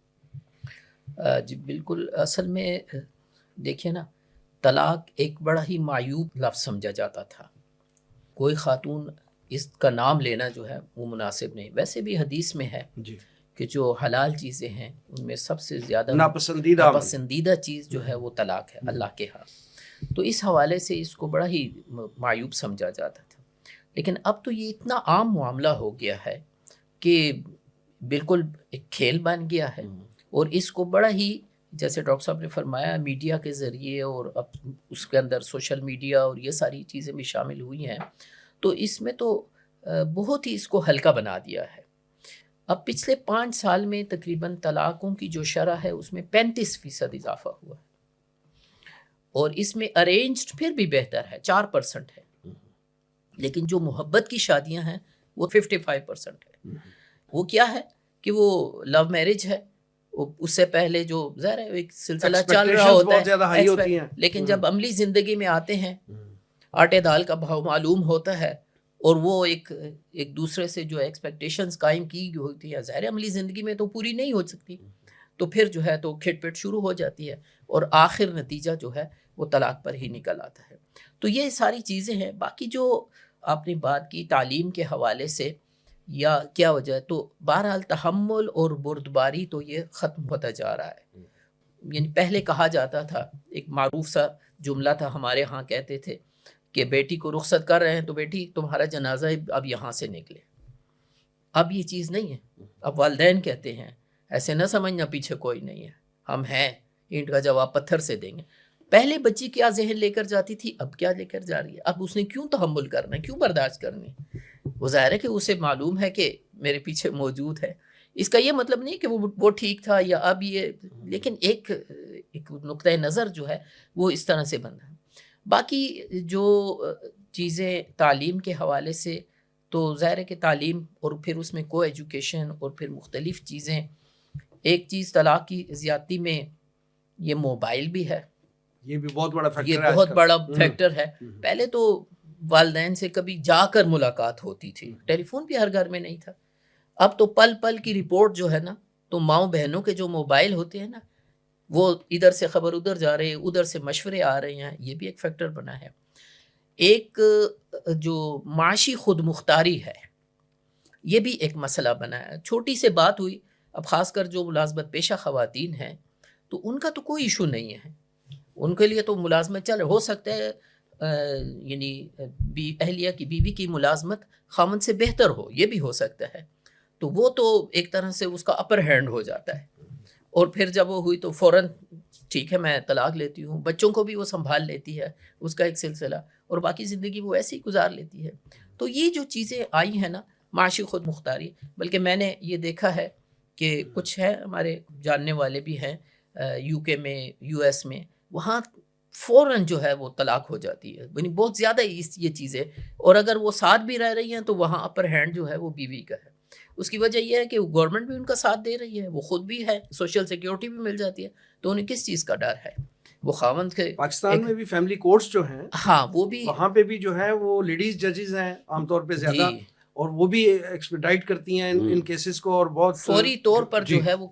جی بالکل، اصل میں دیکھیے نا، طلاق ایک بڑا ہی معیوب لفظ سمجھا جاتا تھا، کوئی خاتون اس کا نام لینا جو ہے وہ مناسب نہیں۔ ویسے بھی حدیث میں ہے جی کہ جو حلال چیزیں ہیں ان میں سب سے زیادہ ناپسندیدہ چیز جو ہے وہ طلاق ہے اللہ کے ہاں۔ تو اس حوالے سے اس کو بڑا ہی معیوب سمجھا جاتا تھا، لیکن اب تو یہ اتنا عام معاملہ ہو گیا ہے کہ بالکل ایک کھیل بن گیا ہے، اور اس کو بڑا ہی، جیسے ڈاکٹر صاحب نے فرمایا، میڈیا کے ذریعے اور اب اس کے اندر سوشل میڈیا اور یہ ساری چیزیں بھی شامل ہوئی ہیں، تو اس میں تو بہت ہی اس کو ہلکا بنا دیا ہے۔ اب پچھلے 5 سال میں تقریباً طلاقوں کی جو شرح ہے اس میں 35% اضافہ ہوا ہے، اور اس میں ارینجڈ پھر بھی بہتر ہے، 4% ہے، لیکن جو محبت کی شادیاں ہیں وہ 55% ہے۔ وہ کیا ہے کہ وہ لو میرج ہے، اس سے پہلے جو ظاہر ہے ایک سلسلہ چل رہا ہوتا ہے، لیکن جب عملی زندگی میں آتے ہیں آٹے دال کا بھاؤ معلوم ہوتا ہے، اور وہ ایک دوسرے سے جو ایکسپیکٹیشنز قائم کی ہوتی ہے، ظاہر عملی زندگی میں تو پوری نہیں ہو سکتی، تو پھر جو ہے تو کھٹ پٹ شروع ہو جاتی ہے، اور آخر نتیجہ جو ہے وہ طلاق پر ہی نکل آتا ہے۔ تو یہ ساری چیزیں ہیں۔ باقی جو آپ نے بات کی تعلیم کے حوالے سے یا کیا وجہ ہے، تو بہرحال تحمل اور بردباری تو یہ ختم ہوتا جا رہا ہے۔ یعنی پہلے کہا جاتا تھا، ایک معروف سا جملہ تھا ہمارے ہاں، کہتے تھے کہ بیٹی کو رخصت کر رہے ہیں تو بیٹی تمہارا جنازہ اب یہاں سے نکلے۔ اب یہ چیز نہیں ہے، اب والدین کہتے ہیں ایسے نہ سمجھنا پیچھے کوئی نہیں ہے، ہم ہیں، اینٹ کا جواب پتھر سے دیں گے۔ پہلے بچی کیا ذہن لے کر جاتی تھی، اب کیا لے کر جا رہی ہے؟ اب اس نے کیوں تحمل کرنا ہے، کیوں برداشت کرنی؟ وہ ظاہر ہے کہ اسے معلوم ہے کہ میرے پیچھے موجود ہے۔ اس کا یہ مطلب نہیں کہ وہ ٹھیک تھا یا اب یہ، لیکن ایک نقطۂ نظر جو ہے وہ اس طرح سے بنا ہے۔ باقی جو چیزیں تعلیم کے حوالے سے، تو ظاہر ہے کہ تعلیم اور پھر اس میں کو ایجوکیشن اور پھر مختلف چیزیں، ایک چیز طلاق کی زیادتی میں یہ موبائل بھی ہے، یہ بھی بہت بڑا فیکٹر ہے، یہ بہت بڑا فیکٹر ہے۔ پہلے تو والدین سے کبھی جا کر ملاقات ہوتی تھی، ٹیلی فون بھی ہر گھر میں نہیں تھا۔ اب تو پل پل کی رپورٹ جو ہے نا، تو ماؤں بہنوں کے جو موبائل ہوتے ہیں نا، وہ ادھر سے خبر ادھر جا رہے ہیں، ادھر سے مشورے آ رہے ہیں، یہ بھی ایک فیکٹر بنا ہے۔ ایک جو معاشی خود مختاری ہے، یہ بھی ایک مسئلہ بنا ہے۔ چھوٹی سے بات ہوئی، اب خاص کر جو ملازمت پیشہ خواتین ہیں، تو ان کا تو کوئی ایشو نہیں ہے، ان کے لیے تو ملازمت چل ہو سکتا ہے، یعنی اہلیہ کی بیوی کی ملازمت خامن سے بہتر ہو، یہ بھی ہو سکتا ہے، تو وہ تو ایک طرح سے اس کا اپر ہینڈ ہو جاتا ہے، اور پھر جب وہ ہوئی تو فوراً ٹھیک ہے میں طلاق لیتی ہوں، بچوں کو بھی وہ سنبھال لیتی ہے، اس کا ایک سلسلہ، اور باقی زندگی وہ ایسے ہی گزار لیتی ہے۔ تو یہ جو چیزیں آئی ہیں نا، معاشی خود مختاری، بلکہ میں نے یہ دیکھا ہے کہ کچھ ہے ہمارے جاننے والے بھی ہیں یو کے میں، یو ایس میں، وہاں فوراً جو ہے وہ طلاق ہو جاتی ہے، یعنی بہت زیادہ یہ چیزیں، اور اگر وہ ساتھ بھی رہ رہی ہیں تو وہاں اپر ہینڈ جو ہے وہ بیوی کا ہے۔ اس کی وجہ یہ ہے کہ گورنمنٹ بھی ان کا ساتھ دے رہی ہے، وہ خود بھی ہے، سوشل سیکیورٹی بھی مل جاتی ہے، تو انہیں کس چیز کا ڈر ہے؟ وہ خاوند کے پاکستان میں بھی فیملی کورٹس جو ہیں، ہاں وہ بھی وہاں پہ بھی جو ہے وہ لیڈیز ججز ہیں عام طور پہ زیادہ، اور وہ بھی ایکسپیڈائٹ کرتی ہیں ان کیسز کو، اور بہت فوری طور پر جو ہے وہ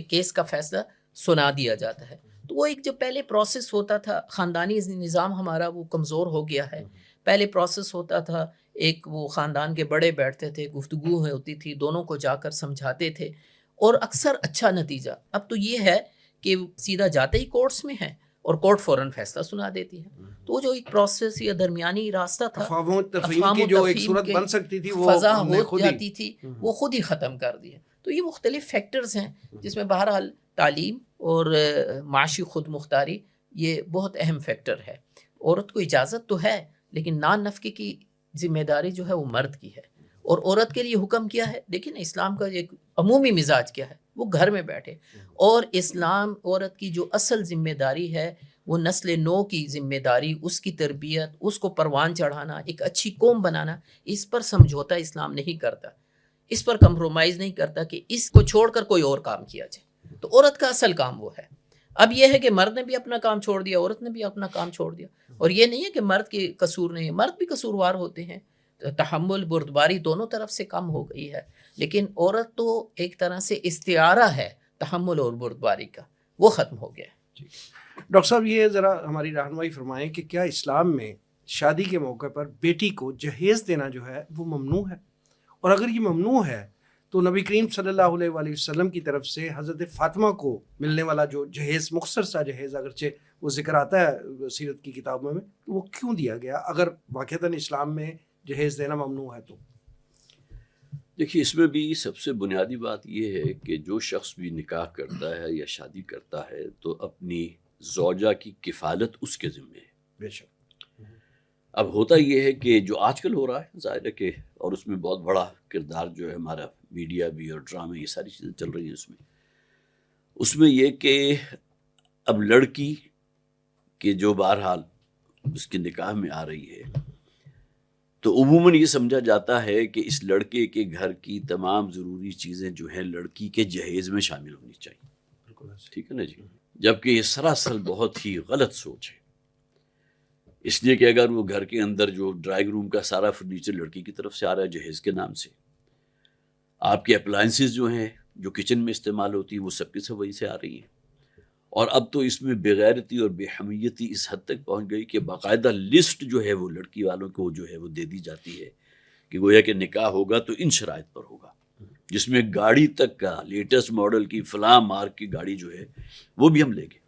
کیس کا فیصلہ سنا دیا جاتا ہے۔ تو وہ ایک جو پہلے پروسیس ہوتا تھا، خاندانی نظام ہمارا وہ کمزور ہو گیا ہے۔ پہلے پروسیس ہوتا تھا، ایک وہ خاندان کے بڑے بیٹھتے تھے، گفتگو ہوتی تھی، دونوں کو جا کر سمجھاتے تھے، اور اکثر اچھا نتیجہ۔ اب تو یہ ہے کہ سیدھا جاتے ہی کورٹس میں ہے اور کورٹ فوراً فیصلہ سنا دیتی ہے۔ تو جو ایک پروسیس یا درمیانی راستہ تھا، افہام تفہیم کی جو ایک صورت بن سکتی تھی، وہ فضا ہو جاتی تھی، وہ خود ہی ختم کر دی ہے۔ تو یہ مختلف فیکٹرز ہیں جس میں بہرحال تعلیم اور معاشی خود مختاری یہ بہت اہم فیکٹر ہے۔ عورت کو اجازت تو ہے، لیکن نان نفقے کی ذمہ داری جو ہے وہ مرد کی ہے، اور عورت کے لیے حکم کیا ہے؟ دیکھیں نا، اسلام کا ایک عمومی مزاج کیا ہے، وہ گھر میں بیٹھے. اور اسلام عورت کی جو اصل ذمہ داری ہے وہ نسل نو کی ذمہ داری، اس کی تربیت، اس کو پروان چڑھانا، ایک اچھی قوم بنانا، اس پر سمجھوتا اسلام نہیں کرتا، اس پر کمپرومائز نہیں کرتا کہ اس کو چھوڑ کر کوئی اور کام کیا جائے. تو عورت کا اصل کام وہ ہے. اب یہ ہے کہ مرد نے بھی اپنا کام چھوڑ دیا، عورت نے بھی اپنا کام چھوڑ دیا. اور یہ نہیں ہے کہ مرد کے قصور نہیں ہے، مرد بھی قصوروار ہوتے ہیں. تحمل بردباری دونوں طرف سے کم ہو گئی ہے، لیکن عورت تو ایک طرح سے استعارہ ہے تحمل اور بردباری کا، وہ ختم ہو گیا ہے. ڈاکٹر صاحب یہ ذرا ہماری رہنمائی فرمائیں کہ کیا اسلام میں شادی کے موقع پر بیٹی کو جہیز دینا جو ہے وہ ممنوع ہے؟ اور اگر یہ ممنوع ہے تو نبی کریم صلی اللہ علیہ وآلہ وسلم کی طرف سے حضرت فاطمہ کو ملنے والا جو جہیز، مختصر سا جہیز، اگرچہ وہ ذکر آتا ہے سیرت کی کتابوں میں، وہ کیوں دیا گیا اگر واقعتاً اسلام میں جہیز دینا ممنوع ہے تو؟ دیکھیے، اس میں بھی سب سے بنیادی بات یہ ہے کہ جو شخص بھی نکاح کرتا ہے یا شادی کرتا ہے تو اپنی زوجہ کی کفالت اس کے ذمہ ہے. بے شک. اب ہوتا یہ ہے کہ جو آج کل ہو رہا ہے ظاہر ہے کہ، اور اس میں بہت بڑا کردار جو ہے ہمارا میڈیا بھی اور ڈرامے، یہ ساری چیزیں چل رہی ہیں اس میں یہ کہ اب لڑکی کہ جو بہرحال اس کے نکاح میں آ رہی ہے تو عموماً یہ سمجھا جاتا ہے کہ اس لڑکے کے گھر کی تمام ضروری چیزیں جو ہیں لڑکی کے جہیز میں شامل ہونی چاہیے. ٹھیک ہے نا جی؟ جبکہ یہ سراسر بہت ہی غلط سوچ ہے. اس لیے کہ اگر وہ گھر کے اندر جو ڈرائنگ روم کا سارا فرنیچر لڑکی کی طرف سے آ رہا ہے جہیز کے نام سے، آپ کے اپلائنسز جو ہیں جو کچن میں استعمال ہوتی ہیں وہ سب کی سب وہیں سے آ رہی ہیں. اور اب تو اس میں بغیرتی اور بے حمیتی اس حد تک پہنچ گئی کہ باقاعدہ لسٹ جو ہے وہ لڑکی والوں کو جو ہے وہ دے دی جاتی ہے کہ گویا کہ نکاح ہوگا تو ان شرائط پر ہوگا، جس میں گاڑی تک کا لیٹسٹ ماڈل کی فلاں مارک کی گاڑی جو ہے وہ بھی ہم لیں گے.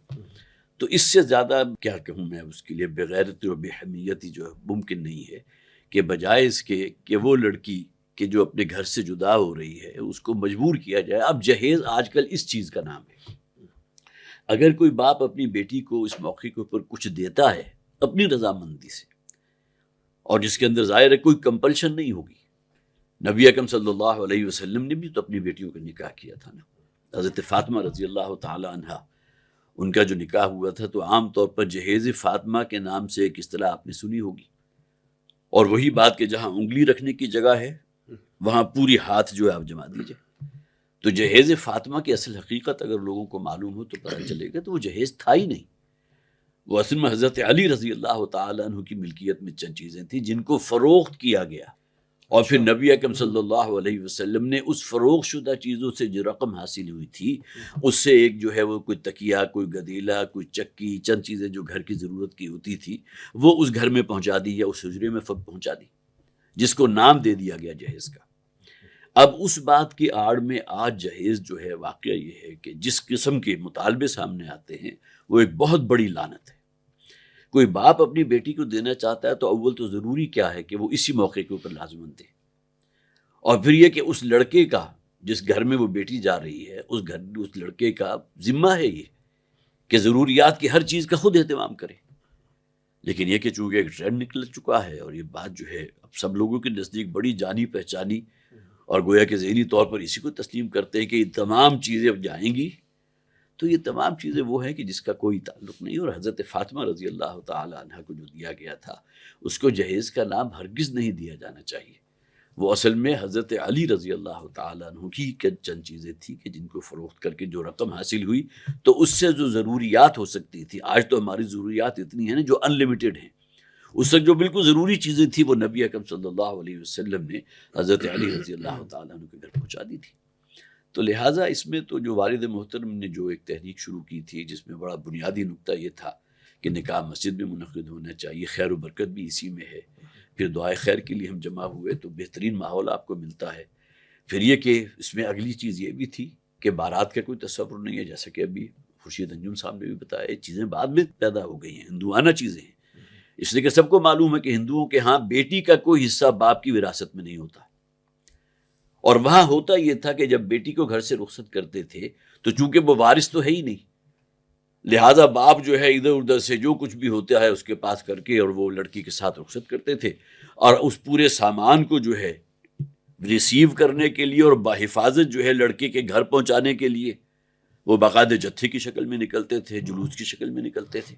تو اس سے زیادہ کیا کہوں میں اس کے لیے بغیرتی اور بے حمیتی جو ہے ممکن نہیں ہے کہ بجائے اس کے کہ وہ لڑکی کہ جو اپنے گھر سے جدا ہو رہی ہے اس کو مجبور کیا جائے. اب جہیز آج کل اس چیز کا نام ہے. اگر کوئی باپ اپنی بیٹی کو اس موقع کے اوپر کچھ دیتا ہے اپنی رضامندی سے، اور جس کے اندر ظاہر ہے کوئی کمپلشن نہیں ہوگی. نبی اکرم صلی اللہ علیہ وسلم نے بھی تو اپنی بیٹیوں کا نکاح کیا تھا نا. حضرت فاطمہ رضی اللہ تعالی عنہ، ان کا جو نکاح ہوا تھا تو عام طور پر جہیز فاطمہ کے نام سے ایک اصطلاح آپ نے سنی ہوگی. اور وہی بات کہ جہاں انگلی رکھنے کی جگہ ہے وہاں پوری ہاتھ جو ہے آپ جما دیجئے. تو جہیز فاطمہ کی اصل حقیقت اگر لوگوں کو معلوم ہو تو پتہ چلے گا تو وہ جہیز تھا ہی نہیں. وہ اصل میں حضرت علی رضی اللہ تعالیٰ عنہ کی ملکیت میں چند چیزیں تھیں جن کو فروخت کیا گیا، اور پھر نبی اکرم صلی اللہ علیہ وسلم نے اس فروخت شدہ چیزوں سے جو رقم حاصل ہوئی تھی اس سے ایک جو ہے وہ کوئی تکیہ، کوئی گدیلا، کوئی چکی، چند چیزیں جو گھر کی ضرورت کی ہوتی تھی وہ اس گھر میں پہنچا دی یا اس حجرے میں پہنچا دی، جس کو نام دے دیا گیا جہیز کا. اب اس بات کی آڑ میں آج جہیز جو ہے واقعہ یہ ہے کہ جس قسم کے مطالبے سامنے آتے ہیں وہ ایک بہت بڑی لعنت ہے. کوئی باپ اپنی بیٹی کو دینا چاہتا ہے تو اول تو ضروری کیا ہے کہ وہ اسی موقع کے اوپر لازماً دے، اور پھر یہ کہ اس لڑکے کا جس گھر میں وہ بیٹی جا رہی ہے اس لڑکے کا ذمہ ہے یہ کہ ضروریات کی ہر چیز کا خود اہتمام کرے. لیکن یہ کہ چونکہ ایک ٹرینڈ نکل چکا ہے اور یہ بات جو ہے اب سب لوگوں کے نزدیک بڑی جانی پہچانی، اور گویا کہ ذہنی طور پر اسی کو تسلیم کرتے ہیں کہ یہ تمام چیزیں اب جائیں گی، تو یہ تمام چیزیں وہ ہیں کہ جس کا کوئی تعلق نہیں. اور حضرت فاطمہ رضی اللہ تعالی عنہ کو جو دیا گیا تھا اس کو جہیز کا نام ہرگز نہیں دیا جانا چاہیے. وہ اصل میں حضرت علی رضی اللہ تعالی عنہ کی چند چیزیں تھیں کہ جن کو فروخت کر کے جو رقم حاصل ہوئی تو اس سے جو ضروریات ہو سکتی تھی، آج تو ہماری ضروریات اتنی ہیں نا جو ان لمیٹڈ ہیں، اس وقت جو بالکل ضروری چیزیں تھیں وہ نبی اکرم صلی اللہ علیہ وسلم نے حضرت علی رضی اللہ تعالیٰ عنہ کے گھر پہنچا دی تھی. تو لہٰذا اس میں تو جو والد محترم نے جو ایک تحریک شروع کی تھی جس میں بڑا بنیادی نقطہ یہ تھا کہ نکاح مسجد میں منعقد ہونا چاہیے، خیر و برکت بھی اسی میں ہے. پھر دعائے خیر کے لیے ہم جمع ہوئے تو بہترین ماحول آپ کو ملتا ہے. پھر یہ کہ اس میں اگلی چیز یہ بھی تھی کہ بارات کا کوئی تصور نہیں ہے، جیسا کہ ابھی خورشید انجم صاحب نے بھی بتایا، چیزیں بعد میں پیدا ہو گئی ہیں، ہندوانہ چیزیں ہیں. اس لیے کہ سب کو معلوم ہے کہ ہندوؤں کے ہاں بیٹی کا کوئی حصہ باپ کی وراثت میں نہیں ہوتا، اور وہاں ہوتا یہ تھا کہ جب بیٹی کو گھر سے رخصت کرتے تھے تو چونکہ وہ وارث تو ہے ہی نہیں، لہٰذا باپ جو ہے ادھر ادھر سے جو کچھ بھی ہوتا ہے اس کے پاس کر کے اور وہ لڑکی کے ساتھ رخصت کرتے تھے، اور اس پورے سامان کو جو ہے ریسیو کرنے کے لیے اور بحفاظت جو ہے لڑکے کے گھر پہنچانے کے لیے وہ باقاعدہ جتھے کی شکل میں نکلتے تھے، جلوس کی شکل میں نکلتے تھے،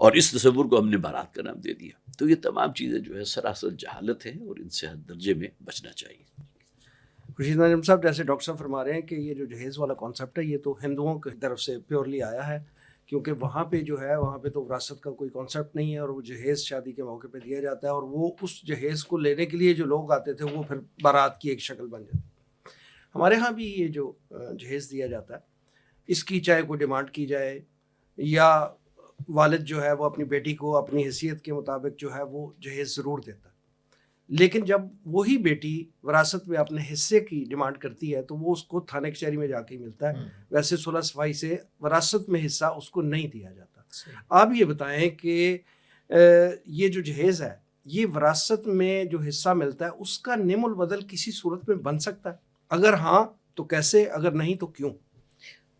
اور اس تصور کو ہم نے بارات کا نام دے دیا. تو یہ تمام چیزیں جو ہے سراسر جہالت ہے اور ان سے ہر درجے میں بچنا چاہیے. خورشید نجم صاحب، جیسے ڈاکٹر صاحب فرما رہے ہیں کہ یہ جو جہیز والا کانسیپٹ ہے یہ تو ہندوؤں کی طرف سے پیورلی آیا ہے، کیونکہ وہاں پہ جو ہے وہاں پہ تو وراثت کا کوئی کانسیپٹ نہیں ہے، اور وہ جہیز شادی کے موقع پہ دیا جاتا ہے، اور وہ اس جہیز کو لینے کے لیے جو لوگ آتے تھے وہ پھر بارات کی ایک شکل بن جاتی. ہمارے ہاں بھی یہ جو جہیز دیا جاتا ہے اس کی چاہے کوئی ڈیمانڈ کی جائے یا والد جو ہے وہ اپنی بیٹی کو اپنی حیثیت کے مطابق جو ہے وہ جہیز ضرور دیتا ہے، لیکن جب وہی بیٹی وراثت میں اپنے حصے کی ڈیمانڈ کرتی ہے تو وہ اس کو تھانے کچہری میں جا کے ہی ملتا ہے. ویسے صلح صفائی سے وراثت میں حصہ اس کو نہیں دیا جاتا. آپ یہ بتائیں کہ یہ جو جہیز ہے یہ وراثت میں جو حصہ ملتا ہے اس کا نیم البدل کسی صورت میں بن سکتا ہے؟ اگر ہاں تو کیسے، اگر نہیں تو کیوں؟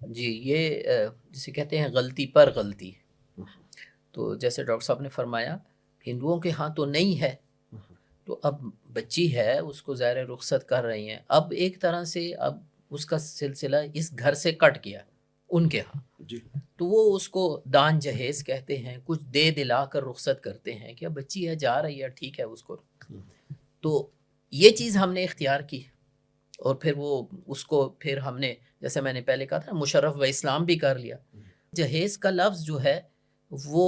جی، یہ جسے کہتے ہیں غلطی پر غلطی. تو جیسے ڈاکٹر صاحب نے فرمایا ہندوؤں کے ہاں تو نہیں ہے، تو اب بچی ہے اس کو ظاہر رخصت کر رہی ہیں، اب ایک طرح سے اب اس کا سلسلہ اس گھر سے کٹ گیا ان کے ہاں. جی، تو وہ اس کو دان جہیز کہتے ہیں، کچھ دے دلا کر رخصت کرتے ہیں کہ اب بچی ہے جا رہی ہے، ٹھیک ہے اس کو. تو یہ چیز ہم نے اختیار کی، اور پھر وہ اس کو پھر ہم نے جیسے میں نے پہلے کہا تھا مشرف و اسلام بھی کر لیا. جہیز کا لفظ جو ہے وہ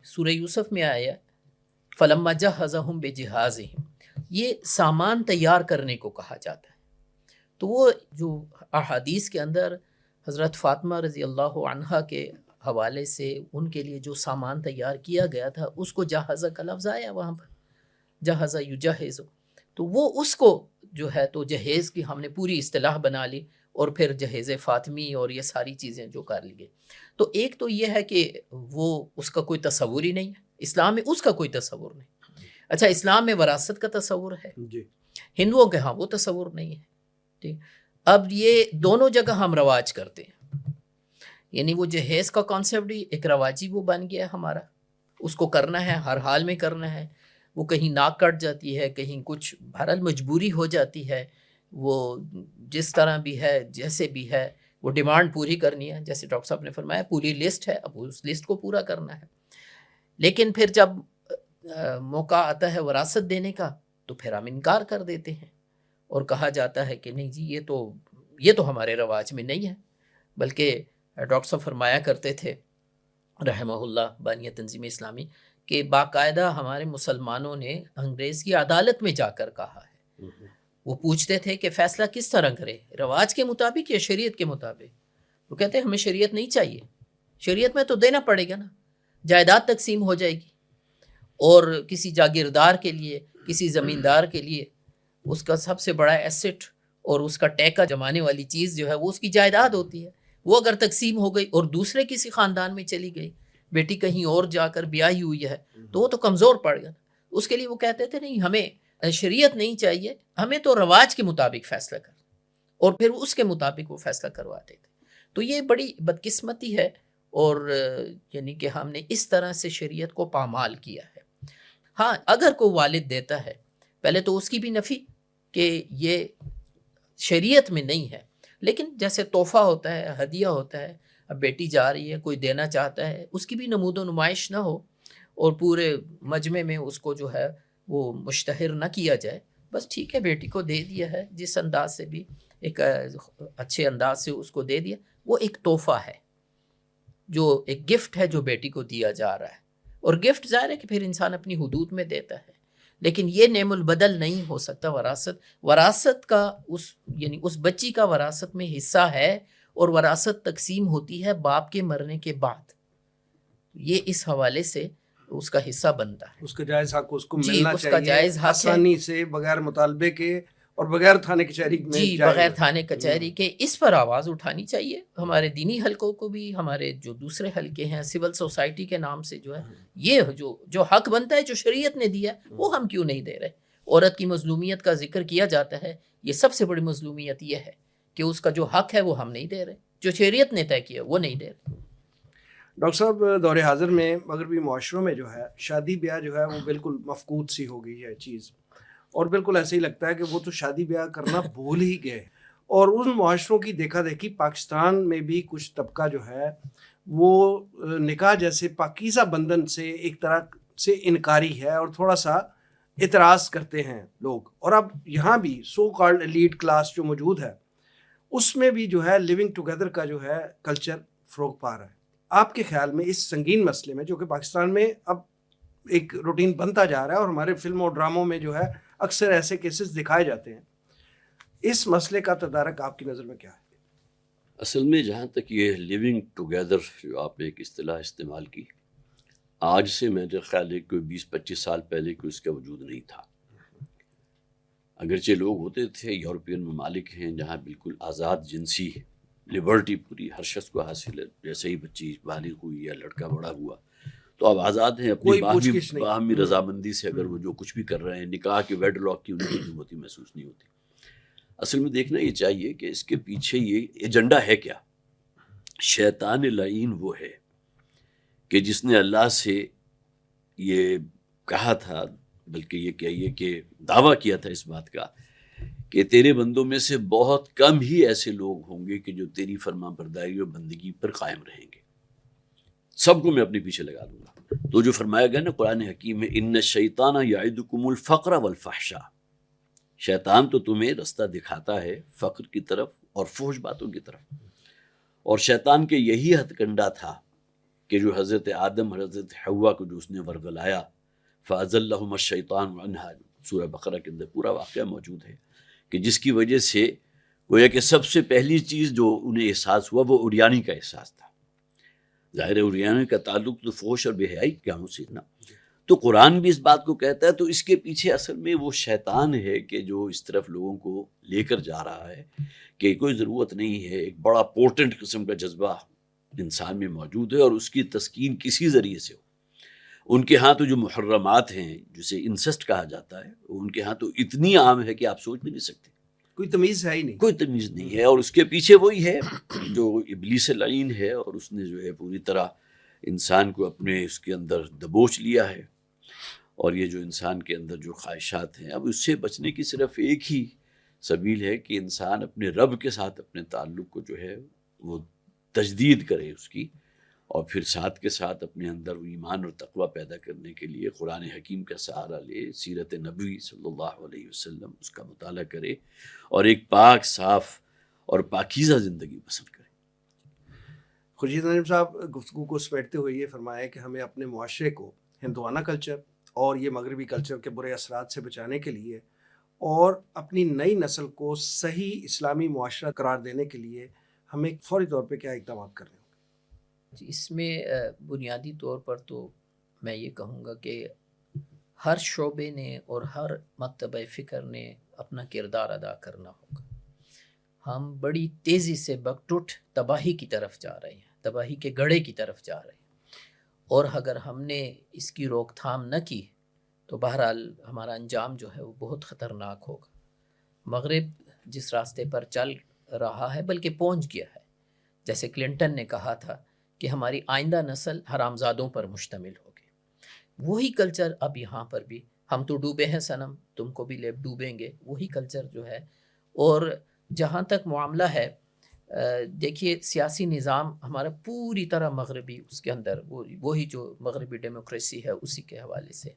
سورہ یوسف میں آیا فَلَمَّا جَهَّزَهُمْ بِجِهَازِهِمْ، یہ سامان تیار کرنے کو کہا جاتا ہے. تو وہ جو احادیث کے اندر حضرت فاطمہ رضی اللہ عنہا کے حوالے سے ان کے لیے جو سامان تیار کیا گیا تھا اس کو جہازہ کا لفظ آیا وہاں پر، جہازہ یجہز. تو وہ اس کو جو ہے تو جہیز کی ہم نے پوری اصطلاح بنا لی، اور پھر جہیز فاطمی اور یہ ساری چیزیں جو کر لی گئی. تو ایک تو یہ ہے کہ وہ اس کا کوئی تصور ہی نہیں ہے، اسلام میں اس کا کوئی تصور نہیں. اچھا، اسلام میں وراثت کا تصور ہے، جی، ہندوؤں کے ہاں وہ تصور نہیں ہے. ٹھیک، اب یہ دونوں جگہ ہم رواج کرتے ہیں، یعنی وہ جہیز کا کانسیپٹ بھی ایک رواجی وہ بن گیا ہمارا، اس کو کرنا ہے، ہر حال میں کرنا ہے. وہ کہیں ناک کٹ جاتی ہے، کہیں کچھ بہرحال مجبوری ہو جاتی ہے، وہ جس طرح بھی ہے جیسے بھی ہے وہ ڈیمانڈ پوری کرنی ہے. جیسے ڈاکٹر صاحب نے فرمایا پوری لسٹ ہے، اب اس لسٹ کو پورا کرنا ہے. لیکن پھر جب موقع آتا ہے وراثت دینے کا تو پھر ہم انکار کر دیتے ہیں اور کہا جاتا ہے کہ نہیں جی یہ تو ہمارے رواج میں نہیں ہے. بلکہ ڈاکٹر صاحب فرمایا کرتے تھے رحمہ اللہ بانی تنظیم اسلامی کہ باقاعدہ ہمارے مسلمانوں نے انگریز کی عدالت میں جا کر کہا ہے، وہ پوچھتے تھے کہ فیصلہ کس طرح کرے، رواج کے مطابق یا شریعت کے مطابق؟ وہ کہتے ہیں ہمیں شریعت نہیں چاہیے، شریعت میں تو دینا پڑے گا نا، جائیداد تقسیم ہو جائے گی، اور کسی جاگیردار کے لیے، کسی زمیندار کے لیے اس کا سب سے بڑا ایسٹ اور اس کا ٹیکہ جمانے والی چیز جو ہے وہ اس کی جائیداد ہوتی ہے. وہ اگر تقسیم ہو گئی اور دوسرے کسی خاندان میں چلی گئی، بیٹی کہیں اور جا کر بیاہی ہوئی ہے، تو وہ تو کمزور پڑ گیا. اس کے لیے وہ کہتے تھے نہیں ہمیں شریعت نہیں چاہیے، ہمیں تو رواج کے مطابق فیصلہ کر، اور پھر اس کے مطابق وہ فیصلہ کرواتے تھے. تو یہ بڑی بدقسمتی ہے، اور یعنی کہ ہم نے اس طرح سے شریعت کو پامال کیا ہے. ہاں، اگر کوئی والد دیتا ہے پہلے تو اس کی بھی نفی کہ یہ شریعت میں نہیں ہے، لیکن جیسے تحفہ ہوتا ہے، ہدیہ ہوتا ہے، اب بیٹی جا رہی ہے کوئی دینا چاہتا ہے، اس کی بھی نمود و نمائش نہ ہو اور پورے مجمع میں اس کو جو ہے وہ مشتہر نہ کیا جائے، بس ٹھیک ہے بیٹی کو دے دیا ہے، جس انداز سے بھی ایک اچھے انداز سے اس کو دے دیا، وہ ایک تحفہ ہے، جو ایک گفٹ ہے جو بیٹی کو دیا جا رہا ہے. اور گفٹ ظاہر ہے کہ پھر انسان اپنی حدود میں دیتا ہے، لیکن یہ نعم البدل نہیں ہو سکتا. وراثت کا یعنی اس بچی کا وراثت میں حصہ ہے، اور وراثت تقسیم ہوتی ہے باپ کے مرنے کے بعد. یہ اس حوالے سے اس کا حصہ بنتا ہے، اس کا جائز حق اس کو جی ملنا اس کا چاہیے، جائز حق ہے، آسانی سے، بغیر مطالبے کے اور بغیر تھانے کچہری میں جی بغیر تھانے کچہری کے. اس پر آواز اٹھانی چاہیے ہمارے دینی حلقوں کو بھی، ہمارے جو دوسرے حلقے ہیں سول سوسائٹی کے نام سے جو ہے یہ جو حق بنتا ہے جو شریعت نے دیا وہ ہم کیوں نہیں دے رہے. عورت کی مظلومیت کا ذکر کیا جاتا ہے، یہ سب سے بڑی مظلومیت یہ ہے کہ اس کا جو حق ہے وہ ہم نہیں دے رہے، جو شریعت نے طے کیا وہ نہیں دے رہے. ڈاکٹر صاحب، دور حاضر میں مغربی معاشروں میں جو ہے شادی بیاہ جو ہے وہ بالکل مفقود سی ہو گئی ہے چیز، اور بالکل ایسے ہی لگتا ہے کہ وہ تو شادی بیاہ کرنا بھول ہی گئے. اور ان معاشروں کی دیکھا دیکھی پاکستان میں بھی کچھ طبقہ جو ہے وہ نکاح جیسے پاکیزہ بندھن سے ایک طرح سے انکاری ہے اور تھوڑا سا اعتراض کرتے ہیں لوگ. اور اب یہاں بھی سو کالڈ ایلیٹ کلاس جو موجود ہے اس میں بھی جو ہے لیونگ ٹوگیدر کا جو ہے کلچر فروغ پا رہا ہے. آپ کے خیال میں اس سنگین مسئلے میں جو کہ پاکستان میں اب ایک روٹین بنتا جا رہا ہے اور ہمارے فلموں اور ڈراموں میں جو ہے اکثر ایسے کیسز دکھائے جاتے ہیں, اس مسئلے کا تدارک آپ کی نظر میں کیا ہے؟ اصل میں جہاں تک یہ لیونگ ٹوگیدر جو آپ نے ایک اصطلاح استعمال کی, آج سے میرے خیال ہے کوئی 20-25 سال پہلے کوئی اس کا وجود نہیں تھا. اگرچہ لوگ ہوتے تھے, یورپین ممالک ہیں جہاں بالکل آزاد جنسی لبرٹی پوری ہر شخص کو حاصل ہے, جیسے ہی بچی بالغ ہوئی یا لڑکا بڑا ہوا تو اب آزاد ہیں اپنی کوئی پوچھ گچھ نہیں. باہمی رضامندی سے اگر وہ جو کچھ بھی کر رہے ہیں, نکاح کے ویڈ لاک کی ان کی ضرورت محسوس نہیں ہوتی. اصل میں دیکھنا یہ چاہیے کہ اس کے پیچھے یہ ایجنڈا ہے کیا. شیطان لعین وہ ہے کہ جس نے اللہ سے یہ کہا تھا, بلکہ یہ کہیے کہ دعویٰ کیا تھا اس بات کا کہ تیرے بندوں میں سے بہت کم ہی ایسے لوگ ہوں گے کہ جو تیری فرما برداری اور بندگی پر قائم رہیں گے, سب کو میں اپنے پیچھے لگا دوں گا. تو جو فرمایا گیا نا قرآن حکیم میں, ان الشیطان یعدکم الفقر والفحشاء, شیطان تو تمہیں رستہ دکھاتا ہے فقر کی طرف اور فحش باتوں کی طرف. اور شیطان کے یہی ہتھ کنڈا تھا کہ جو حضرت آدم اور حضرت حوا کو جو اس نے ورگلایا, فَأَزَلَّهُمَ الشَّيْطَانُ عَنْهَا, سورہ بقرہ کے اندر پورا واقعہ موجود ہے کہ جس کی وجہ سے گویا کہ سب سے پہلی چیز جو انہیں احساس ہوا وہ عریانی کا احساس تھا. ظاہر عریانی کا تعلق تو فحش اور بے حیائی کیا ہوں سے نا. تو قرآن بھی اس بات کو کہتا ہے. تو اس کے پیچھے اصل میں وہ شیطان ہے کہ جو اس طرف لوگوں کو لے کر جا رہا ہے کہ کوئی ضرورت نہیں ہے. ایک بڑا پورٹنٹ قسم کا جذبہ انسان میں موجود ہے اور اس کی تسکین کسی ذریعے سے ہو. ان کے ہاں تو جو محرمات ہیں جسے انسسٹ کہا جاتا ہے, ان کے ہاں تو اتنی عام ہے کہ آپ سوچ بھی نہیں سکتے, کوئی تمیز ہے ہی نہیں, کوئی تمیز نہیں ہے. اور اس کے پیچھے وہی ہے جو ابلیس لعین ہے, اور اس نے جو ہے پوری طرح انسان کو اپنے اس کے اندر دبوچ لیا ہے. اور یہ جو انسان کے اندر جو خواہشات ہیں, اب اس سے بچنے کی صرف ایک ہی سبیل ہے کہ انسان اپنے رب کے ساتھ اپنے تعلق کو جو ہے وہ تجدید کرے اس کی, اور پھر ساتھ کے ساتھ اپنے اندر ایمان اور تقوی پیدا کرنے کے لیے قرآن حکیم کا سہارا لے, سیرت نبی صلی اللہ علیہ وسلم اس کا مطالعہ کرے اور ایک پاک صاف اور پاکیزہ زندگی بسر کرے. خورشید نجم صاحب, گفتگو کو سمیٹتے ہوئے یہ فرمایا کہ ہمیں اپنے معاشرے کو ہندوانہ کلچر اور یہ مغربی کلچر کے برے اثرات سے بچانے کے لیے اور اپنی نئی نسل کو صحیح اسلامی معاشرہ قرار دینے کے لیے ہمیں فوری طور پہ کیا اقدامات کرنے ہوں گے؟ جی, اس میں بنیادی طور پر تو میں یہ کہوں گا کہ ہر شعبے نے اور ہر مکتبہ فکر نے اپنا کردار ادا کرنا ہوگا. ہم بڑی تیزی سے بکٹوٹ تباہی کی طرف جا رہے ہیں, تباہی کے گڑھے کی طرف جا رہے ہیں, اور اگر ہم نے اس کی روک تھام نہ کی تو بہرحال ہمارا انجام جو ہے وہ بہت خطرناک ہوگا. مغرب جس راستے پر چل رہا ہے بلکہ پہنچ گیا ہے, جیسے کلنٹن نے کہا تھا کہ ہماری آئندہ نسل حرامزادوں پر مشتمل ہوگی, وہی کلچر اب یہاں پر بھی, ہم تو ڈوبے ہیں صنم, تم کو بھی لے ڈوبیں گے, وہی کلچر جو ہے. اور جہاں تک معاملہ ہے, دیکھیے سیاسی نظام ہمارا پوری طرح مغربی, اس کے اندر وہی جو مغربی ڈیموکریسی ہے اسی کے حوالے سے.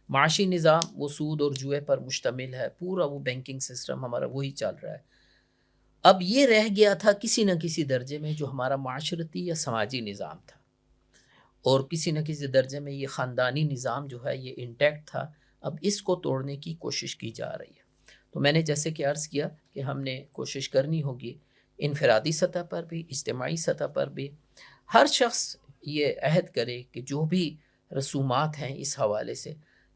معاشی نظام وہ سود اور جوئے پر مشتمل ہے, پورا وہ بینکنگ سسٹم ہمارا وہی چل رہا ہے. اب یہ رہ گیا تھا کسی نہ کسی درجے میں جو ہمارا معاشرتی یا سماجی نظام تھا, اور کسی نہ کسی درجے میں یہ خاندانی نظام جو ہے یہ انٹیکٹ تھا. اب اس کو توڑنے کی کوشش کی جا رہی ہے. تو میں نے جیسے کہ عرض کیا کہ ہم نے کوشش کرنی ہوگی انفرادی سطح پر بھی, اجتماعی سطح پر بھی, ہر شخص یہ عہد کرے کہ جو بھی رسومات ہیں اس حوالے سے,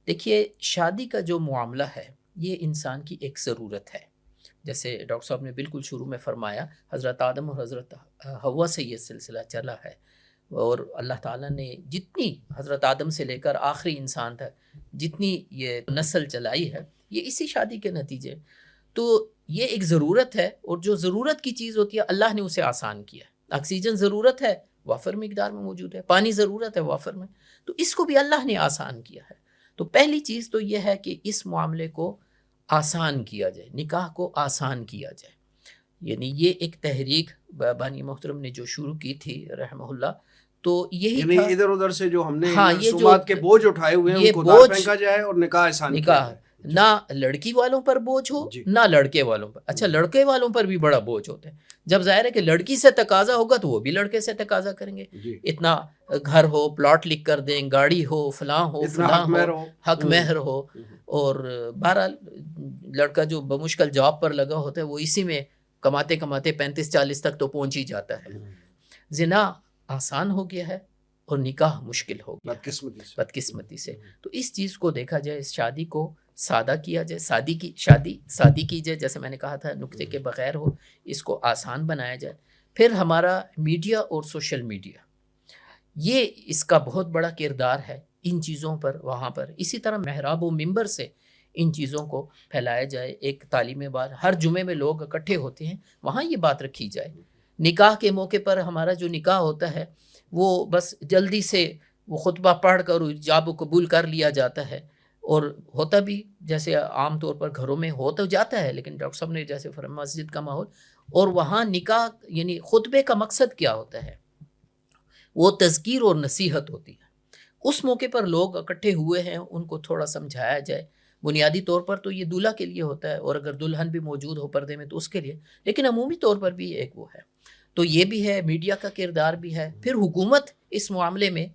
دیکھیے شادی کا جو معاملہ ہے یہ انسان کی ایک ضرورت ہے. جیسے ڈاکٹر صاحب نے بالکل شروع میں فرمایا, حضرت آدم اور حضرت حوا سے یہ سلسلہ چلا ہے, اور اللہ تعالیٰ نے جتنی حضرت آدم سے لے کر آخری انسان تک جتنی یہ نسل چلائی ہے یہ اسی شادی کے نتیجے. تو یہ ایک ضرورت ہے, اور جو ضرورت کی چیز ہوتی ہے اللہ نے اسے آسان کیا. آکسیجن ضرورت ہے, وافر مقدار میں موجود ہے, پانی ضرورت ہے وافر میں, تو اس کو بھی اللہ نے آسان کیا ہے. تو پہلی چیز تو یہ ہے کہ اس معاملے کو آسان کیا جائے، نکاح کو آسان کیا جائے. یعنی یہ ایک تحریک بانی محترم نے جو شروع کی تھی رحمہ اللہ، تو یہی یعنی تھا. ادھر ادھر سے جو ہم نے ہاں، یہ جو رسومات کے بوجھ اٹھائے ہوئے ہیں یہ ان کو اتار بوجھ، پھینکا جائے اور نکاح آسان کیا نکاح جائے. نہ لڑکی والوں پر بوجھ ہو جی. نہ لڑکے والوں پر. اچھا لڑکے والوں پر بھی بڑا بوجھ ہوتا ہے. جب ظاہر ہے کہ لڑکی سے تقاضا ہوگا تو وہ بھی لڑکے سے تقاضا کریں گے. جی. اتنا گھر ہو، پلاٹ لکھ کر دیں، گاڑی ہو، فلاں ہو، اتنا فلاں حق ہو، مہر ہو. حق مہر ہو. اور بہرحال لڑکا جو بمشکل جاب پر لگا ہوتا ہے وہ اسی میں کماتے کماتے 35-40 تک تو پہنچ ہی جاتا ہے. زنا آسان ہو گیا ہے اور نکاح مشکل ہو گیا بدقسمتی سے. تو اس چیز کو دیکھا جائے، اس شادی کو سادہ کیا جائے، شادی کی جائے، جیسے میں نے کہا تھا نقطے کے بغیر ہو، اس کو آسان بنایا جائے. پھر ہمارا میڈیا اور سوشل میڈیا، یہ اس کا بہت بڑا کردار ہے ان چیزوں پر، وہاں پر. اسی طرح محراب و منبر سے ان چیزوں کو پھیلایا جائے. ایک تعلیم بات، ہر جمعے میں لوگ اکٹھے ہوتے ہیں، وہاں یہ بات رکھی جائے. نکاح کے موقع پر ہمارا جو نکاح ہوتا ہے وہ بس جلدی سے وہ خطبہ پڑھ کر ایجاب و قبول کر لیا جاتا ہے. اور ہوتا بھی جیسے عام طور پر گھروں میں ہو تو جاتا ہے، لیکن ڈاکٹر صاحب نے جیسے فرمایا مسجد کا ماحول، اور وہاں نکاح یعنی خطبے کا مقصد کیا ہوتا ہے؟ وہ تذکیر اور نصیحت ہوتی ہے. اس موقع پر لوگ اکٹھے ہوئے ہیں، ان کو تھوڑا سمجھایا جائے. بنیادی طور پر تو یہ دولہا کے لیے ہوتا ہے، اور اگر دلہن بھی موجود ہو پردے میں تو اس کے لیے، لیکن عمومی طور پر بھی ایک وہ ہے. تو یہ بھی ہے، میڈیا کا کردار بھی ہے. پھر حکومت اس معاملے میں،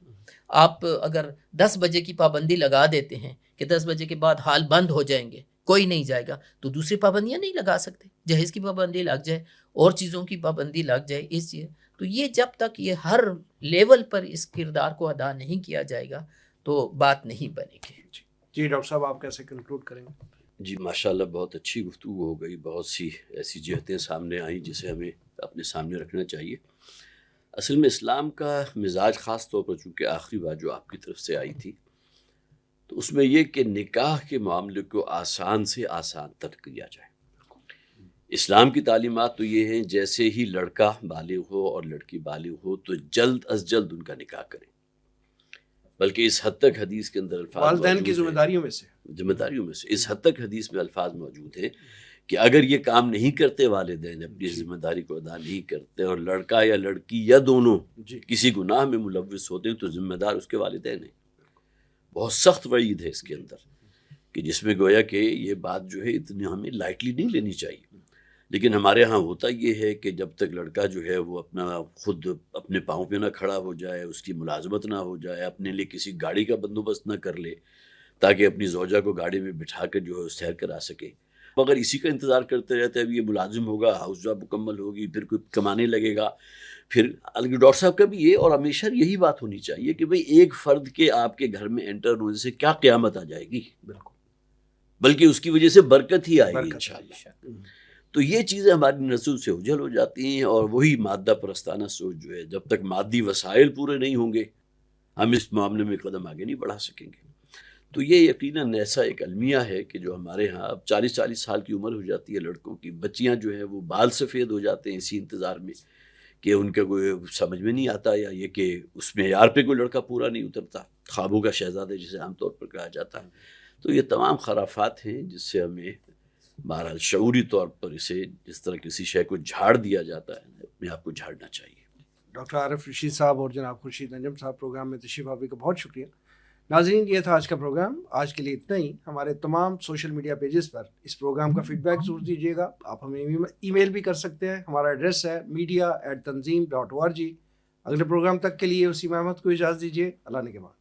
آپ اگر 10 بجے کی پابندی لگا دیتے ہیں کہ 10 بجے کے بعد حال بند ہو جائیں گے، کوئی نہیں جائے گا، تو دوسری پابندیاں نہیں لگا سکتے. جہیز کی پابندی لگ جائے اور چیزوں کی پابندی لگ جائے اس چیز. تو یہ جب تک یہ ہر لیول پر اس کردار کو ادا نہیں کیا جائے گا تو بات نہیں بنے گی. جی ڈاکٹر صاحب آپ کیسے کنکلوڈ کریں گے؟ جی ماشاءاللہ بہت اچھی گفتگو ہو گئی، بہت سی ایسی جہتیں سامنے آئیں جسے ہمیں اپنے سامنے رکھنا چاہیے. اصل میں اسلام کا مزاج خاص طور پر چونکہ آخری بات جو آپ کی طرف سے آئی تھی، تو اس میں یہ کہ نکاح کے معاملے کو آسان سے آسان تر کیا جائے. اسلام کی تعلیمات تو یہ ہیں جیسے ہی لڑکا بالغ ہو اور لڑکی بالغ ہو تو جلد از جلد ان کا نکاح کریں. بلکہ اس حد تک حدیث کے اندر الفاظ والدین کی ذمہ داریوں میں سے اس حد تک حدیث میں الفاظ موجود ہیں کہ اگر یہ کام نہیں کرتے والدین، اپنی ذمہ داری کو ادا نہیں کرتے، اور لڑکا یا لڑکی یا دونوں کسی گناہ میں ملوث ہوتے ہیں تو ذمہ دار اس کے والدین ہیں. بہت سخت وعید ہے اس کے اندر، کہ جس میں گویا کہ یہ بات جو ہے اتنی ہمیں لائٹلی نہیں لینی چاہیے. لیکن ہمارے ہاں ہوتا یہ ہے کہ جب تک لڑکا جو ہے وہ اپنا خود اپنے پاؤں پہ نہ کھڑا ہو جائے، اس کی ملازمت نہ ہو جائے، اپنے لیے کسی گاڑی کا بندوبست نہ کر لے تاکہ اپنی زوجہ کو گاڑی میں بٹھا کر جو ہے سیر کرا سکے، مگر اسی کا انتظار کرتے رہتے ہیں اب یہ ملازم ہوگا، ہاؤس جاب مکمل ہوگی، پھر کوئی کمانے لگے گا. پھر ڈاکٹر صاحب کا بھی یہ اور ہمیشہ یہی بات ہونی چاہیے کہ بھئی ایک فرد کے آپ کے گھر میں انٹر ہونے سے کیا قیامت آ جائے گی، بالکل، بلکہ اس کی وجہ سے برکت ہی آئے گی انشاءاللہ. تو یہ چیزیں ہماری نسل سے اوجھل ہو جاتی ہیں، اور وہی مادہ پرستانہ سوچ جو ہے، جب تک مادی وسائل پورے نہیں ہوں گے ہم اس معاملے میں قدم آگے نہیں بڑھا سکیں گے. تو یہ یقیناً ایسا ایک المیہ ہے کہ جو ہمارے ہاں اب 40 سال کی عمر ہو جاتی ہے لڑکوں کی، بچیاں جو ہیں وہ بال سفید ہو جاتے ہیں اسی انتظار میں کہ ان کا کوئی سمجھ میں نہیں آتا، یا یہ کہ اس معیار پہ کوئی لڑکا پورا نہیں اترتا، خوابوں کا شہزادہ جسے عام طور پر کہا جاتا ہے. تو یہ تمام خرافات ہیں جس سے ہمیں بہرحال شعوری طور پر اسے جس طرح کسی شے کو جھاڑ دیا جاتا ہے اپنے آپ کو جھاڑنا چاہیے. ڈاکٹر عارف رشید صاحب اور جناب خورشید نجم صاحب پروگرام میں تشریف آوری کا بہت شکریہ. ناظرین یہ تھا آج کا پروگرام. آج کے لیے اتنا ہی. ہمارے تمام سوشل میڈیا پیجز پر اس پروگرام کا فیڈ بیک ضرور دیجیے گا. آپ ہمیں ای میل بھی کر سکتے ہیں. ہمارا ایڈریس ہے media@tanzeem.org. اگلے پروگرام تک کے لیے وسیم احمد کو اجازت دیجیے. اللہ نے کے بعد.